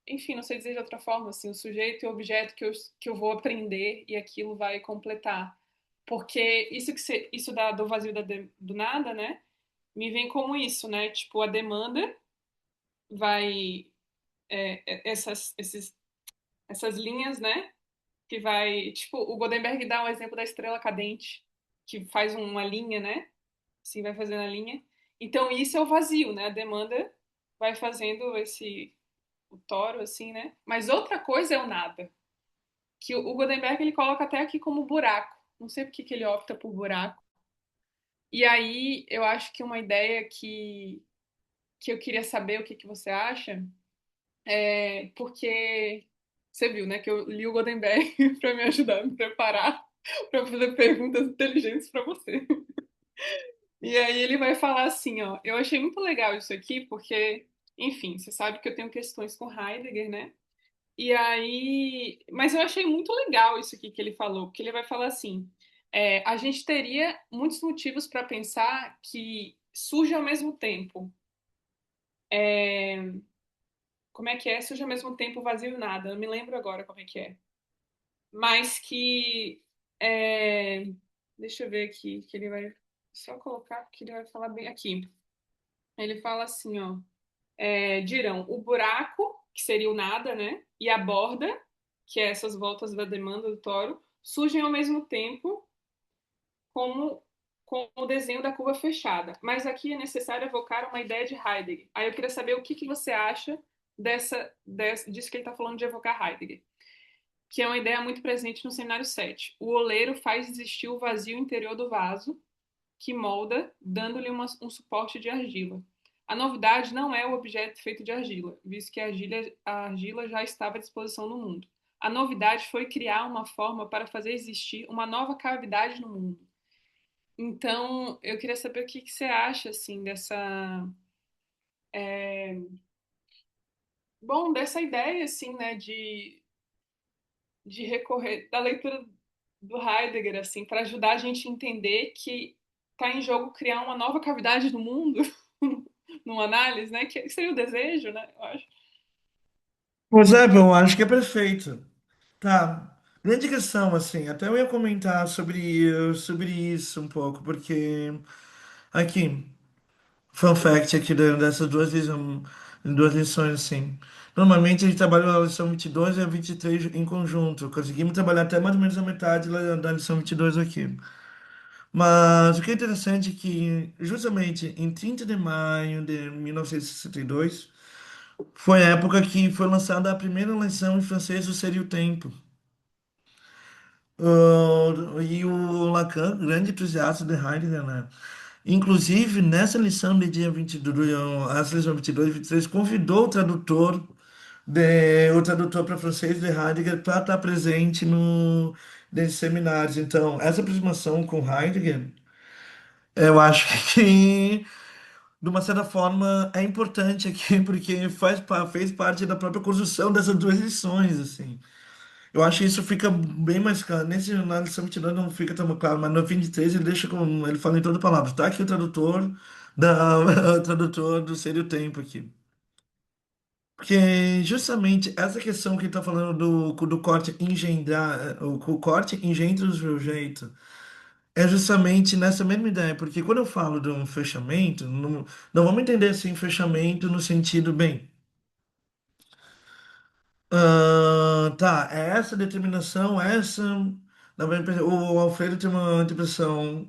Speaker 2: enfim, não sei dizer de outra forma, assim, o sujeito e o objeto que eu vou aprender e aquilo vai completar. Porque isso do vazio do nada, né? Me vem como isso, né? Tipo, a demanda vai. Essas linhas, né? Que vai. Tipo, o Godenberg dá um exemplo da estrela cadente, que faz uma linha, né? Assim, vai fazendo a linha. Então, isso é o vazio, né? A demanda vai fazendo o toro, assim, né? Mas outra coisa é o nada. Que o Godenberg ele coloca até aqui como buraco. Não sei por que que ele opta por buraco. E aí eu acho que uma ideia que eu queria saber o que que você acha é porque você viu, né, que eu li o Godenberg para me ajudar a me preparar para fazer perguntas inteligentes para você. E aí ele vai falar assim, ó, eu achei muito legal isso aqui porque, enfim, você sabe que eu tenho questões com Heidegger, né? E aí, mas eu achei muito legal isso aqui que ele falou, porque ele vai falar assim: a gente teria muitos motivos para pensar que surge ao mesmo tempo. Como é que é? Surge ao mesmo tempo vazio e nada. Eu não me lembro agora como é que é. Mas que. é, Deixa eu ver aqui, que ele vai só colocar, porque ele vai falar bem aqui. Ele fala assim, ó. Dirão o buraco, que seria o nada, né? E a borda, que é essas voltas da demanda do toro, surgem ao mesmo tempo como com o desenho da curva fechada. Mas aqui é necessário evocar uma ideia de Heidegger. Aí eu queria saber o que que você acha disso que ele está falando de evocar Heidegger, que é uma ideia muito presente no seminário 7. O oleiro faz existir o vazio interior do vaso, que molda, dando-lhe um suporte de argila. A novidade não é o objeto feito de argila, visto que a argila já estava à disposição no mundo. A novidade foi criar uma forma para fazer existir uma nova cavidade no mundo. Então, eu queria saber o que que você acha, assim, dessa ideia, assim, né, de recorrer, da leitura do Heidegger, assim, para ajudar a gente a entender que está em jogo criar uma nova cavidade no mundo, numa análise, né? Que seria o desejo, né? Eu acho.
Speaker 1: Pois é, eu acho que é perfeito. Tá. Grande questão, assim, até eu ia comentar sobre isso um pouco, porque aqui, fun fact aqui dessas duas lições, assim. Normalmente a gente trabalha a lição 22 e a 23 em conjunto. Conseguimos trabalhar até mais ou menos a metade da lição 22 aqui. Mas o que é interessante é que, justamente em 30 de maio de 1962, foi a época que foi lançada a primeira lição em francês do Seria o Tempo. E o Lacan, grande entusiasta de Heidegger, né? Inclusive, nessa lição de dia 22, essa lição 22 e 23, convidou o tradutor para francês de Heidegger para estar presente no nesses seminários. Então, essa aproximação com Heidegger, eu acho que, de uma certa forma, é importante aqui, porque fez parte da própria construção dessas duas lições, assim. Eu acho que isso fica bem mais claro. Na lição 22 não fica tão claro, mas no 23 ele deixa como ele fala em toda palavra. Tá aqui o tradutor o tradutor do Ser e o Tempo aqui. Porque justamente essa questão que ele está falando do corte engendrar, o corte engendra o sujeito. É justamente nessa mesma ideia, porque quando eu falo de um fechamento, não vamos entender assim fechamento no sentido, bem, tá, é essa determinação, essa. O Alfredo tem uma interpretação,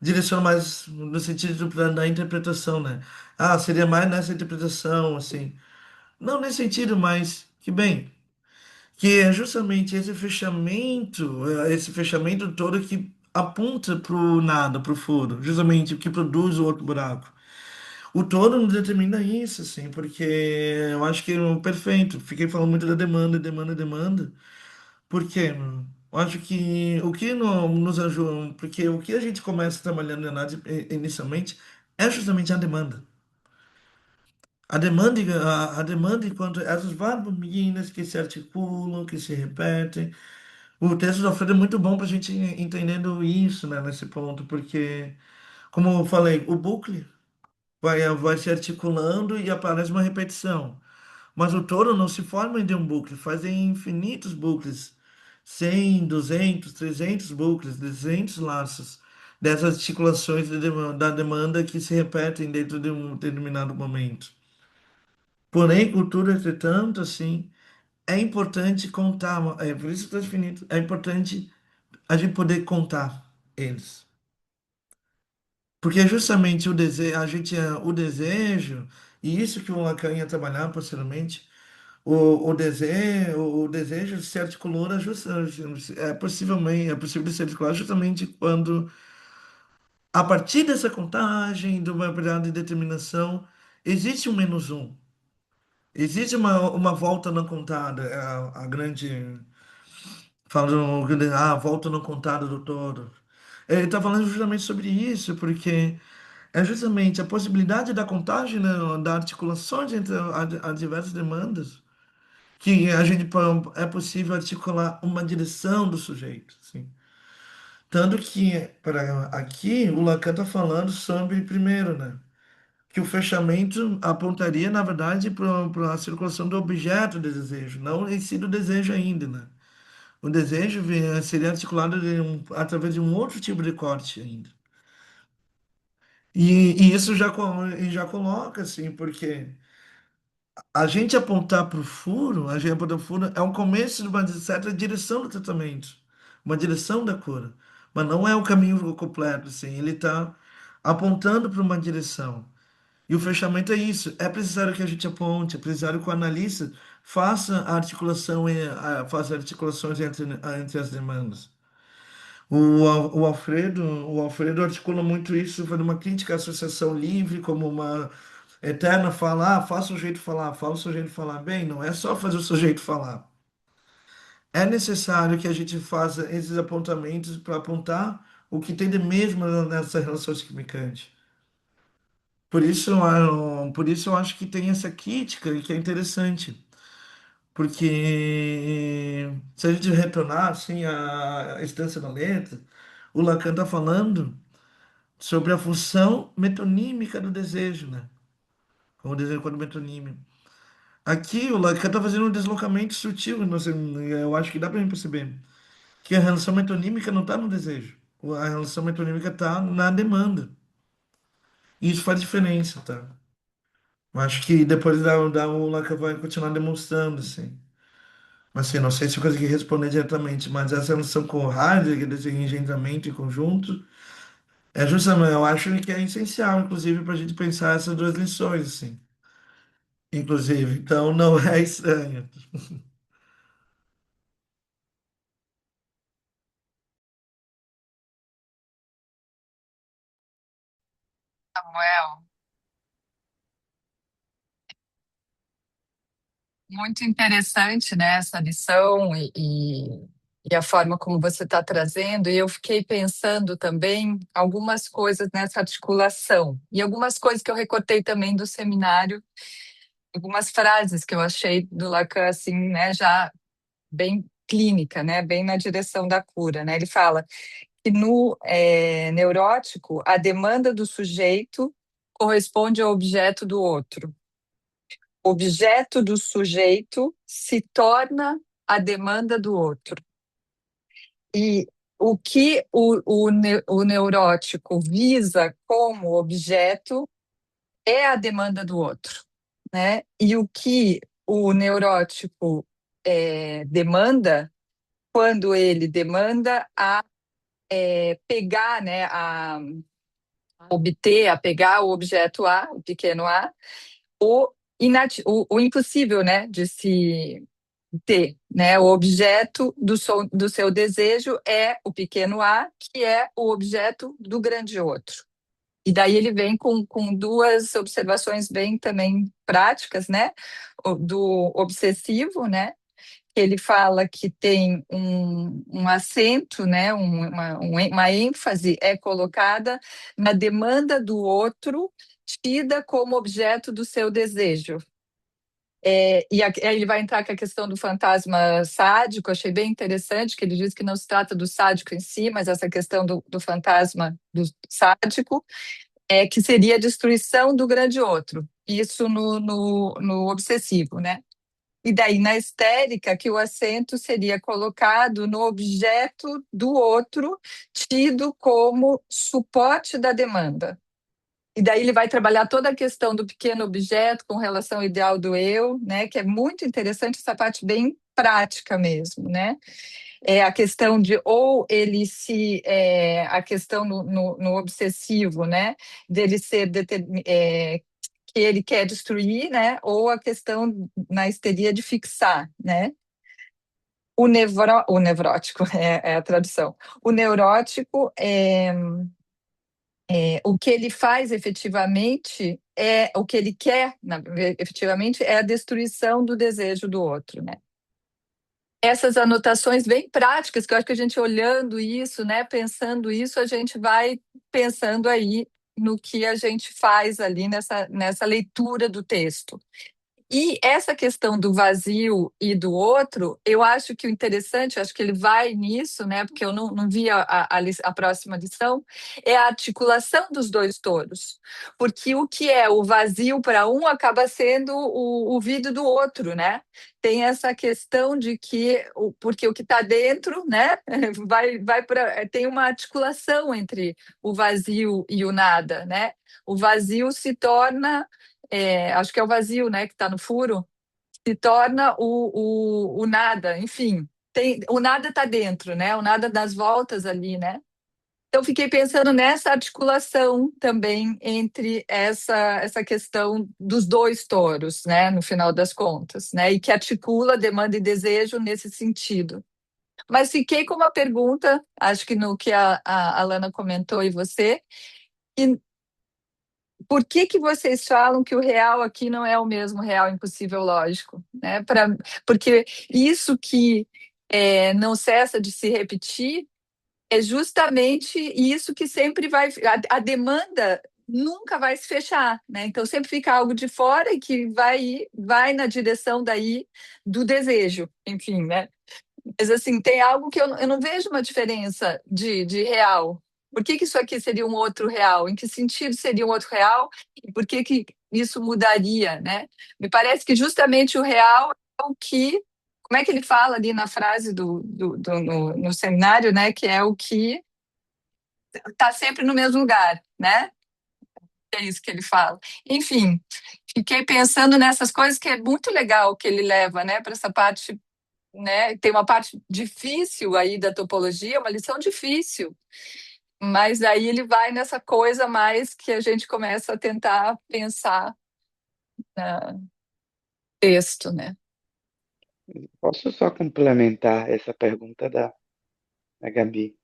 Speaker 1: direciona mais no sentido da interpretação, né? Ah, seria mais nessa interpretação, assim. Não nesse sentido, mas que bem. Que é justamente esse fechamento todo que aponta para o nada, para o furo, justamente o que produz o outro buraco. O todo não determina isso, assim, porque eu acho que é perfeito. Fiquei falando muito da demanda, demanda, demanda. Por quê? Eu acho que o que nos ajuda, porque o que a gente começa trabalhando na análise inicialmente é justamente a demanda. A demanda enquanto essas várias meninas que se articulam, que se repetem. O texto do Alfredo é muito bom para a gente ir entendendo isso, né, nesse ponto, porque, como eu falei, o bucle vai se articulando e aparece uma repetição. Mas o touro não se forma de um bucle, fazem infinitos bucles, 100, 200, 300 bucles, 200 laços dessas articulações da demanda que se repetem dentro de um determinado momento. Porém, cultura, entretanto, assim, é importante contar, é por isso que está definido, é importante a gente poder contar eles. Porque é justamente o desejo, o desejo, e isso que o Lacan ia trabalhar posteriormente, o desejo se articula é possível de se articular justamente quando, a partir dessa contagem, de uma determinada determinação, existe um menos um. Existe uma volta não contada, é a grande. Falam, a volta não contada do todo. Ele está falando justamente sobre isso, porque é justamente a possibilidade da contagem, né, da articulações entre as diversas demandas, que a gente é possível articular uma direção do sujeito, assim. Tanto que, para aqui, o Lacan está falando sobre, primeiro, né, que o fechamento apontaria, na verdade, para a circulação do objeto do desejo, não em si do desejo ainda, né? O desejo seria articulado através de um outro tipo de corte ainda. E isso já coloca, assim, porque a gente apontar para o furo, a gente apontar para o furo é um começo de uma certa direção do tratamento, uma direção da cura. Mas não é o caminho completo, assim, ele está apontando para uma direção. E o fechamento é isso. É necessário que a gente aponte, é necessário que o analista faça a articulação, faça articulações entre as demandas. O Alfredo articula muito isso, fazendo uma crítica à associação livre como uma eterna fala, faça o sujeito falar, fala o sujeito falar bem, não é só fazer o sujeito falar. É necessário que a gente faça esses apontamentos para apontar o que tem de mesmo nessa relação significante. Por isso eu acho que tem essa crítica e que é interessante, porque se a gente retornar assim à instância da letra, o Lacan está falando sobre a função metonímica do desejo, né? Como o desejo quando metonímio. Aqui o Lacan está fazendo um deslocamento sutil, não sei, eu acho que dá para perceber que a relação metonímica não está no desejo, a relação metonímica está na demanda. E isso faz diferença, tá? Eu acho que depois o Lacan vai continuar demonstrando, assim. Mas assim, não sei se eu consegui responder diretamente, mas essa relação com o Heidegger, desse engendramento em conjunto, é justamente, eu acho que é essencial, inclusive, para a gente pensar essas duas lições, assim. Inclusive, então não é estranho.
Speaker 3: Samuel, muito interessante, né, essa lição e a forma como você está trazendo. E eu fiquei pensando também algumas coisas nessa articulação e algumas coisas que eu recortei também do seminário, algumas frases que eu achei do Lacan assim, né, já bem clínica, né, bem na direção da cura, né. Ele fala que no neurótico a demanda do sujeito corresponde ao objeto do outro. Objeto do sujeito se torna a demanda do outro. E o que o neurótico visa como objeto é a demanda do outro, né? E o que o neurótico demanda, quando ele demanda a pegar, né, a obter, a pegar o objeto A, o pequeno A, o impossível, né, de se ter, né? O objeto do seu desejo é o pequeno A, que é o objeto do grande outro. E daí ele vem com duas observações bem também práticas, né? Do obsessivo, né? Ele fala que tem um acento, né? Uma ênfase é colocada na demanda do outro, tida como objeto do seu desejo. Aí ele vai entrar com a questão do fantasma sádico, achei bem interessante, que ele diz que não se trata do sádico em si, mas essa questão do fantasma do sádico, que seria a destruição do grande outro. Isso no obsessivo, né? E daí, na histérica, que o acento seria colocado no objeto do outro, tido como suporte da demanda. E daí ele vai trabalhar toda a questão do pequeno objeto com relação ao ideal do eu, né? Que é muito interessante essa parte bem prática mesmo, né? É a questão de ou ele se a questão no obsessivo, né? Dele ser que ele quer destruir, né? Ou a questão na histeria de fixar, né? O nevrótico é a tradução. O neurótico o que ele faz efetivamente o que ele quer, efetivamente, é a destruição do desejo do outro, né? Essas anotações bem práticas, que eu acho que a gente olhando isso, né, pensando isso, a gente vai pensando aí no que a gente faz ali nessa leitura do texto. E essa questão do vazio e do outro, eu acho que o interessante, acho que ele vai nisso, né? Porque eu não vi a próxima lição, é a articulação dos dois touros. Porque o que é o vazio para um acaba sendo o vidro do outro, né? Tem essa questão de que, porque o que está dentro, né, vai para. Tem uma articulação entre o vazio e o nada, né? O vazio se torna acho que é o vazio, né, que está no furo, se torna o nada, enfim. O nada está dentro, né? O nada das voltas ali, né? Então, fiquei pensando nessa articulação também entre essa questão dos dois touros, né, no final das contas, né, e que articula demanda e desejo nesse sentido. Mas fiquei com uma pergunta, acho que no que a Alana comentou e você, por que que vocês falam que o real aqui não é o mesmo real impossível lógico, né? Porque isso que não cessa de se repetir é justamente isso que sempre vai, a demanda nunca vai se fechar, né? Então sempre fica algo de fora e que vai na direção daí do desejo, enfim, né? Mas assim, tem algo que eu não vejo uma diferença de real. Por que que isso aqui seria um outro real? Em que sentido seria um outro real? E por que que isso mudaria, né? Me parece que justamente o real é o que, como é que ele fala ali na frase no seminário, né? Que é o que está sempre no mesmo lugar, né? É isso que ele fala. Enfim, fiquei pensando nessas coisas que é muito legal que ele leva, né, para essa parte, né? Tem uma parte difícil aí da topologia, uma lição difícil, mas aí ele vai nessa coisa mais que a gente começa a tentar pensar no texto, né?
Speaker 4: Posso só complementar essa pergunta da Gabi,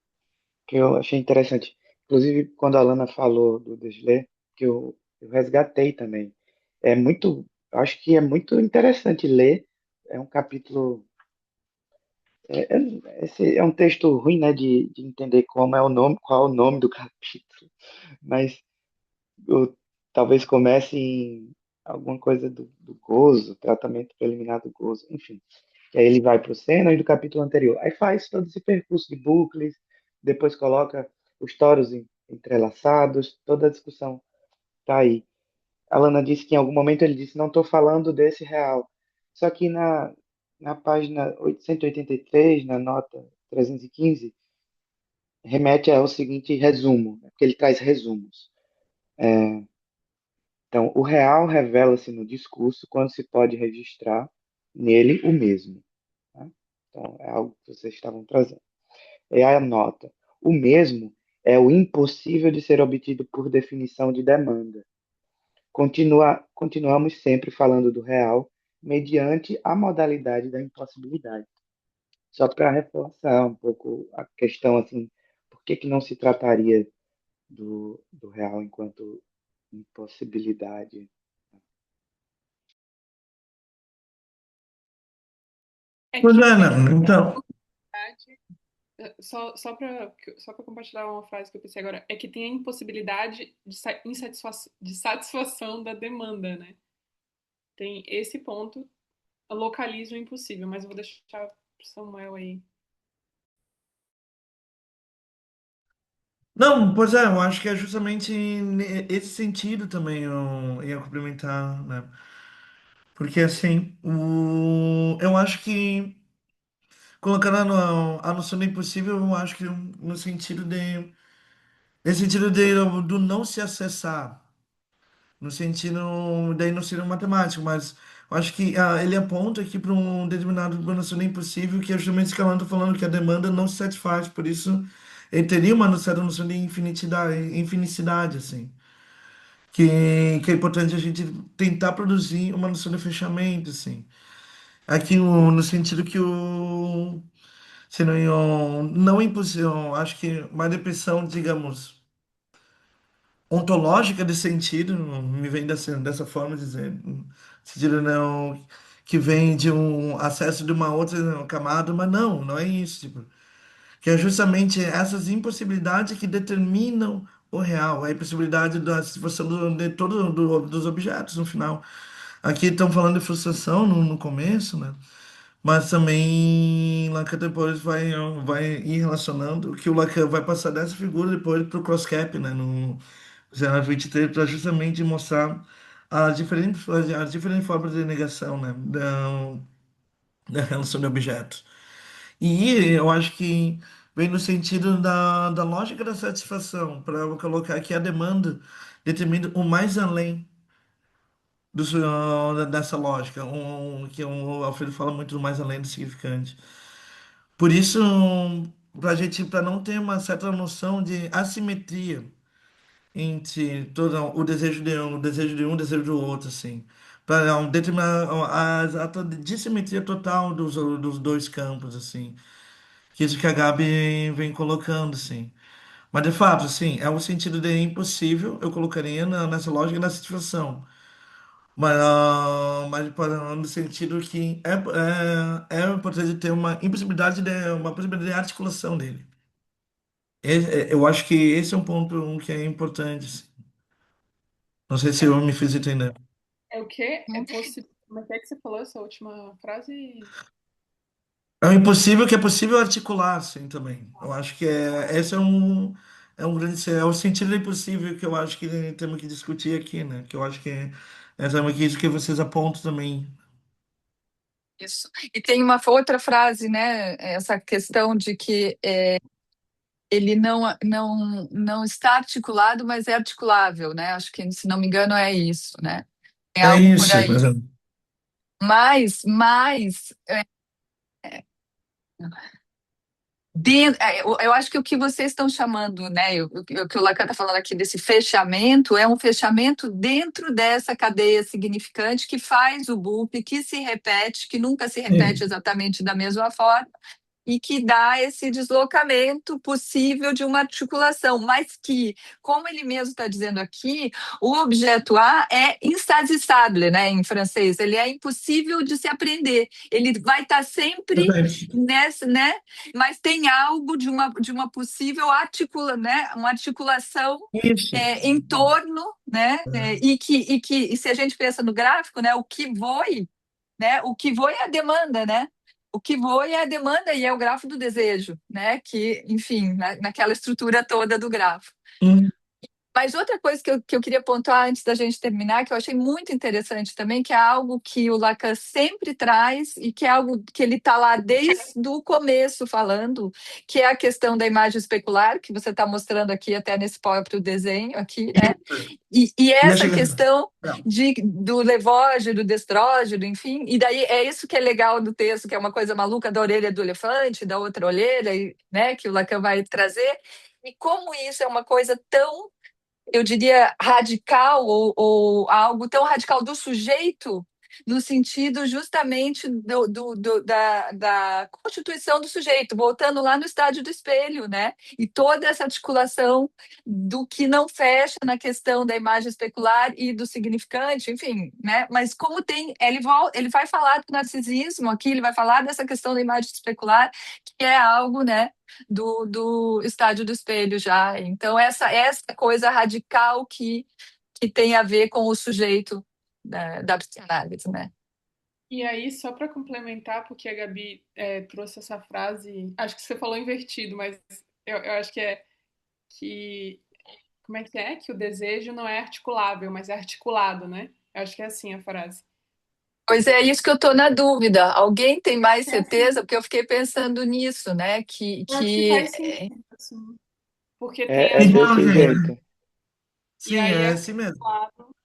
Speaker 4: que eu achei interessante. Inclusive, quando a Alana falou do Desler, que eu resgatei também. Acho que é muito interessante ler. É um capítulo. Esse é um texto ruim, né, de entender como é o nome, qual é o nome do capítulo, mas eu talvez comece em alguma coisa do gozo, tratamento preliminar do gozo, enfim. E aí ele vai para o cenas do capítulo anterior. Aí faz todo esse percurso de bucles, depois coloca os toros entrelaçados, toda a discussão tá aí. A Lana disse que em algum momento ele disse, não estou falando desse real. Só que na página 183, na nota 315, remete ao seguinte resumo, né, porque ele traz resumos. Então, o real revela-se no discurso quando se pode registrar nele o mesmo. Tá? Então, é algo que vocês estavam trazendo. E aí a nota. O mesmo é o impossível de ser obtido por definição de demanda. Continuamos sempre falando do real mediante a modalidade da impossibilidade. Só para reforçar um pouco a questão, assim, por que que não se trataria do real enquanto impossibilidade?
Speaker 2: É
Speaker 1: Pois
Speaker 2: que,
Speaker 1: é,
Speaker 2: é que
Speaker 1: não, então,
Speaker 2: só para compartilhar uma frase que eu pensei agora, é que tem a impossibilidade de satisfação da demanda, né? Tem esse ponto, localiza o impossível, mas eu vou deixar pro Samuel aí.
Speaker 1: não, pois é, eu acho que é justamente esse sentido também eu ia complementar, né? Porque assim, eu acho que colocando a noção do impossível, eu acho que no sentido de, nesse sentido do não se acessar, no sentido daí não seria matemático, mas eu acho que ele aponta aqui para um determinado noção do impossível, que é justamente isso que ela está falando, que a demanda não se satisfaz, por isso ele teria uma certa noção de infinicidade, assim. Que é importante a gente tentar produzir uma noção de fechamento, assim. Aqui no sentido que se não é impossível, acho que uma depressão, digamos, ontológica de sentido, me vem dessa forma de dizer, no sentido não, que vem de um acesso de uma outra camada, mas não é isso, tipo, que é justamente essas impossibilidades que determinam o real, a impossibilidade da situação de todos dos objetos no final. Aqui estão falando de frustração no começo, né? Mas também Lacan depois vai ir relacionando que o Lacan vai passar dessa figura depois para o Crosscap, né? No 1923, para justamente mostrar as diferentes formas de negação, né? Da relação de objetos. E eu acho que vem no sentido da lógica da satisfação, para eu colocar aqui a demanda determina o mais além dessa lógica, que o Alfredo fala muito do mais além do significante. Por isso, para não ter uma certa noção de assimetria entre todo o desejo do outro, assim, para determinar a dissimetria total dos dois campos, assim, que isso que a Gabi vem colocando, assim. Mas de fato, assim, é o sentido de impossível, eu colocaria nessa lógica da satisfação. Mas no sentido que é importante ter uma possibilidade de articulação dele. Eu acho que esse é um ponto que é importante, assim. Não sei se
Speaker 2: É,
Speaker 1: eu me fiz entender.
Speaker 2: é o quê? É possível. Como é que você falou essa última frase?
Speaker 1: É o impossível que é possível articular, assim, também. Eu acho que esse é um grande, é o sentido do impossível que eu acho que temos que discutir aqui, né? Que eu acho que é também isso que vocês apontam também.
Speaker 3: Isso. E tem uma outra frase, né? Essa questão de que ele não está articulado, mas é articulável, né? Acho que, se não me engano, é isso, né? Tem
Speaker 1: É
Speaker 3: algo por
Speaker 1: isso,
Speaker 3: aí.
Speaker 1: por exemplo.
Speaker 3: Mas eu acho que o que vocês estão chamando, né, o que o Lacan está falando aqui desse fechamento, é um fechamento dentro dessa cadeia significante que faz o BUP, que se repete, que nunca se repete
Speaker 1: Sim.
Speaker 3: exatamente da mesma forma, e que dá esse deslocamento possível de uma articulação, mas que, como ele mesmo está dizendo aqui, o objeto A é insaisissable, né, em francês, ele é impossível de se aprender, ele vai estar sempre
Speaker 1: Perfeito.
Speaker 3: nessa, né, mas tem algo de uma possível né, uma articulação
Speaker 1: Isso.
Speaker 3: em torno, né, e se a gente pensa no gráfico, né, o que voe é a demanda, né? O que voa é a demanda e é o grafo do desejo, né? Que, enfim, naquela estrutura toda do grafo.
Speaker 1: Hum.
Speaker 3: Mas outra coisa que eu queria pontuar antes da gente terminar, que eu achei muito interessante também, que é algo que o Lacan sempre traz e que é algo que ele está lá desde o começo falando, que é a questão da imagem especular, que você está mostrando aqui até nesse próprio desenho aqui, né?
Speaker 1: Isso.
Speaker 3: E
Speaker 1: Deixa
Speaker 3: essa
Speaker 1: eu...
Speaker 3: questão
Speaker 1: Não.
Speaker 3: do levógeno, do destrógeno, enfim, e daí é isso que é legal do texto, que é uma coisa maluca da orelha do elefante, da outra orelha, né, que o Lacan vai trazer, e como isso é uma coisa tão, eu diria, radical, ou algo tão radical do sujeito, no sentido justamente da constituição do sujeito, voltando lá no estádio do espelho, né? E toda essa articulação do que não fecha na questão da imagem especular e do significante, enfim, né? Mas como tem, ele vai falar do narcisismo aqui, ele vai falar dessa questão da imagem especular, que é algo, né? Do estádio do espelho já. Então, essa coisa radical que tem a ver com o sujeito da psicanálise, né?
Speaker 2: E aí, só para complementar, porque a Gabi trouxe essa frase, acho que você falou invertido, mas eu acho que é que. Como é que é? Que o desejo não é articulável, mas é articulado, né? Eu acho que é assim a frase.
Speaker 3: Pois é, isso que eu estou na dúvida. Alguém tem mais
Speaker 2: É assim.
Speaker 3: certeza? Porque eu fiquei pensando nisso, né?
Speaker 2: Eu acho que faz sentido, assim, porque tem
Speaker 4: É, é
Speaker 2: as
Speaker 1: Então,
Speaker 4: desse
Speaker 2: vozes,
Speaker 4: jeito.
Speaker 1: gente,
Speaker 2: e
Speaker 1: sim,
Speaker 2: aí
Speaker 1: é
Speaker 2: é
Speaker 1: assim mesmo.
Speaker 2: articulado.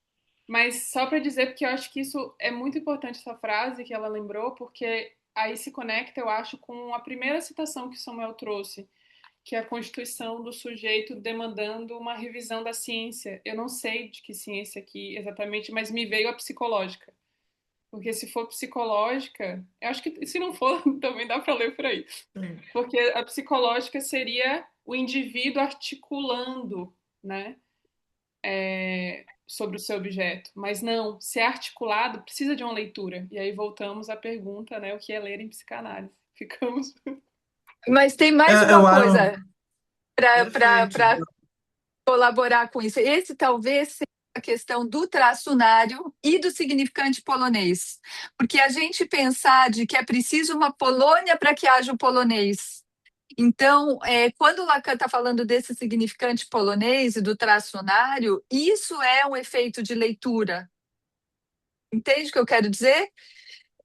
Speaker 2: Mas só para dizer, porque eu acho que isso é muito importante, essa frase que ela lembrou, porque aí se conecta, eu acho, com a primeira citação que Samuel trouxe, que é a constituição do sujeito demandando uma revisão da ciência. Eu não sei de que ciência aqui exatamente, mas me veio a psicológica. Porque se for psicológica, eu acho que se não for, também dá para ler por aí.
Speaker 1: Sim.
Speaker 2: Porque a psicológica seria o indivíduo articulando, né, sobre o seu objeto. Mas não, ser articulado precisa de uma leitura. E aí voltamos à pergunta, né, o que é ler em psicanálise? Ficamos.
Speaker 3: Mas tem mais
Speaker 1: É,
Speaker 3: uma
Speaker 1: eu acho
Speaker 3: coisa
Speaker 1: perfeito.
Speaker 3: para colaborar com isso. Esse talvez seja a questão do traçunário e do significante polonês. Porque a gente pensar de que é preciso uma Polônia para que haja o polonês. Então, quando o Lacan está falando desse significante polonês e do traçunário, isso é um efeito de leitura. Entende o que eu quero dizer?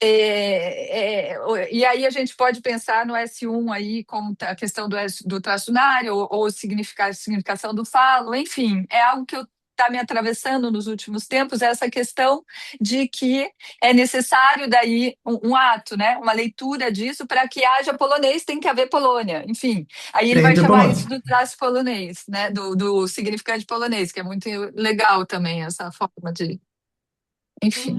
Speaker 3: E aí a gente pode pensar no S1 aí, como a questão do traçunário, ou significação do falo, enfim, é algo que está me atravessando nos últimos tempos, essa questão de que é necessário daí um ato, né, uma leitura disso, para que haja polonês, tem que haver Polônia, enfim. Aí ele
Speaker 1: Tem
Speaker 3: vai
Speaker 1: que ter
Speaker 3: chamar
Speaker 1: Polônia.
Speaker 3: isso do traço polonês, né, do significante polonês, que é muito legal também essa forma de, enfim.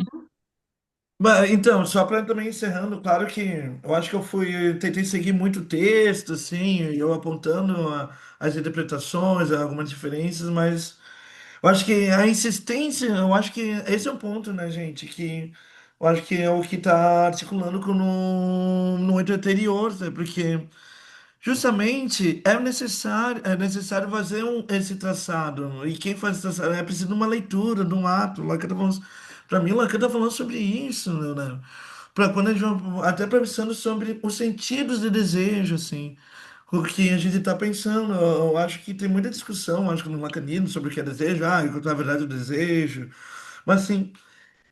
Speaker 1: Então, só para também encerrando, claro que eu acho que eu tentei seguir muito o texto, assim, eu apontando as interpretações, algumas diferenças, mas eu acho que a insistência, eu acho que esse é o ponto, né, gente? Que eu acho que é o que está articulando no âmbito anterior, né? Porque justamente é necessário fazer esse traçado. E quem faz esse traçado é preciso de uma leitura, de um ato. Para mim, o Lacan está falando sobre isso, né? Para quando a gente, até pensando sobre os sentidos de desejo, assim. O que a gente está pensando, eu acho que tem muita discussão, acho que no lacanismo, sobre o que é desejo, na verdade o desejo, mas assim,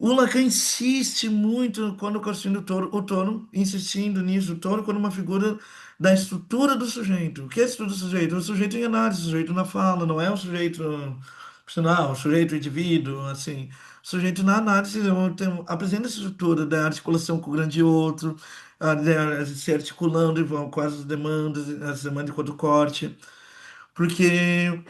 Speaker 1: o Lacan insiste muito quando construindo o touro insistindo nisso, o touro como uma figura da estrutura do sujeito. O que é a estrutura do sujeito? O sujeito em análise, o sujeito na fala, não é o sujeito personal, o sujeito indivíduo, assim. O sujeito na análise apresenta essa estrutura da articulação com o grande outro, se articulando com as demandas enquanto corte, porque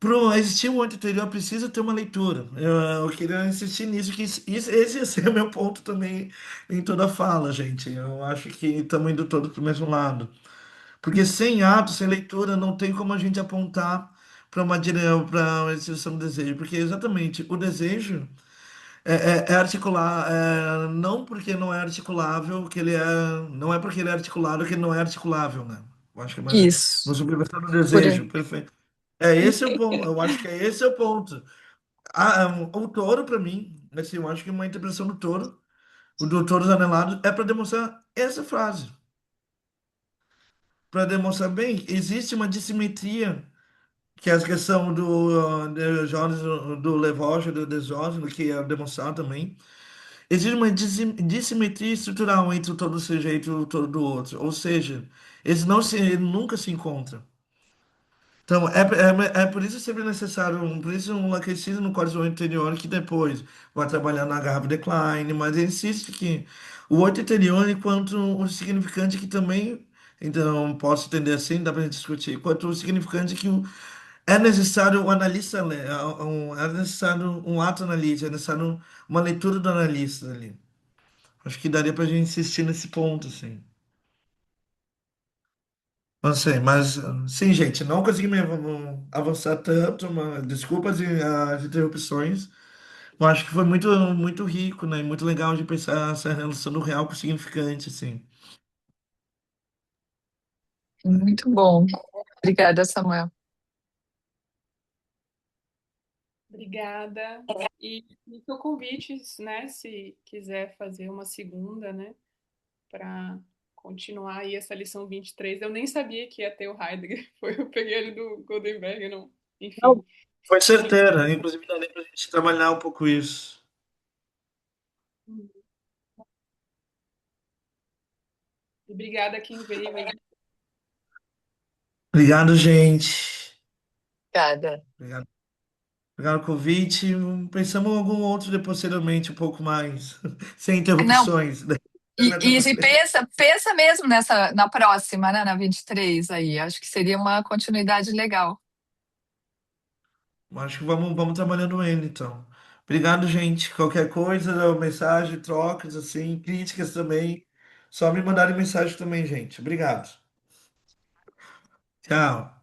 Speaker 1: para existir um outro interior precisa ter uma leitura. Eu queria insistir nisso, que esse ia ser o meu ponto também em toda a fala, gente. Eu acho que estamos indo todos para o mesmo lado. Porque sem ato, sem leitura, não tem como a gente apontar para uma direção do desejo. Porque exatamente o desejo é articular, não porque não é articulável, que ele é, não é porque ele é articulado que ele não é articulável, né? Eu acho que é uma
Speaker 3: Isso,
Speaker 1: subversão do
Speaker 3: por aí.
Speaker 1: desejo, perfeito. É esse o ponto, eu acho que é esse o ponto. O touro, para mim, assim, eu acho que uma interpretação do touro, o do touro anelados, é para demonstrar essa frase. Para demonstrar bem, existe uma dissimetria que é a questão de Jones, do Levógeno, do Desógeno, que é demonstrado também. Existe uma dissimetria estrutural entre todo sujeito e todo do outro, ou seja, eles nunca se encontram. Então, é por isso sempre necessário, por isso um aquecido no coração interior que depois vai trabalhar na garrafa decline, mas ele insiste que o outro interior, enquanto um significante que também, então, posso entender assim, dá para gente discutir, enquanto o significante que é necessário o analista ler, é necessário um ato analítico, é necessário uma leitura do analista ali. Acho que daria para a gente insistir nesse ponto, assim. Não sei, mas sim, gente, não consegui me avançar tanto, desculpas as interrupções. Eu acho que foi muito rico, né? E muito legal de pensar essa relação do real com o significante, assim.
Speaker 3: Muito bom. Obrigada, Samuel.
Speaker 2: Obrigada. E o convite, né, se quiser fazer uma segunda, né, para continuar aí essa lição 23. Eu nem sabia que ia ter o Heidegger. Eu peguei ele do Goldenberg, não. Enfim.
Speaker 1: Não, foi certeira, inclusive dá nem pra gente trabalhar um pouco isso.
Speaker 2: Obrigada a quem veio aí.
Speaker 1: Obrigado, gente.
Speaker 3: Obrigada.
Speaker 1: Obrigado, obrigado pelo convite. Pensamos em algum outro depois, posteriormente, um pouco mais, sem
Speaker 3: Não,
Speaker 1: interrupções.
Speaker 3: e pensa mesmo na próxima, né, na 23 aí. Acho que seria uma continuidade legal.
Speaker 1: Acho que vamos trabalhando ele, então. Obrigado, gente. Qualquer coisa, mensagem, trocas, assim, críticas também. Só me mandarem mensagem também, gente. Obrigado. Tchau.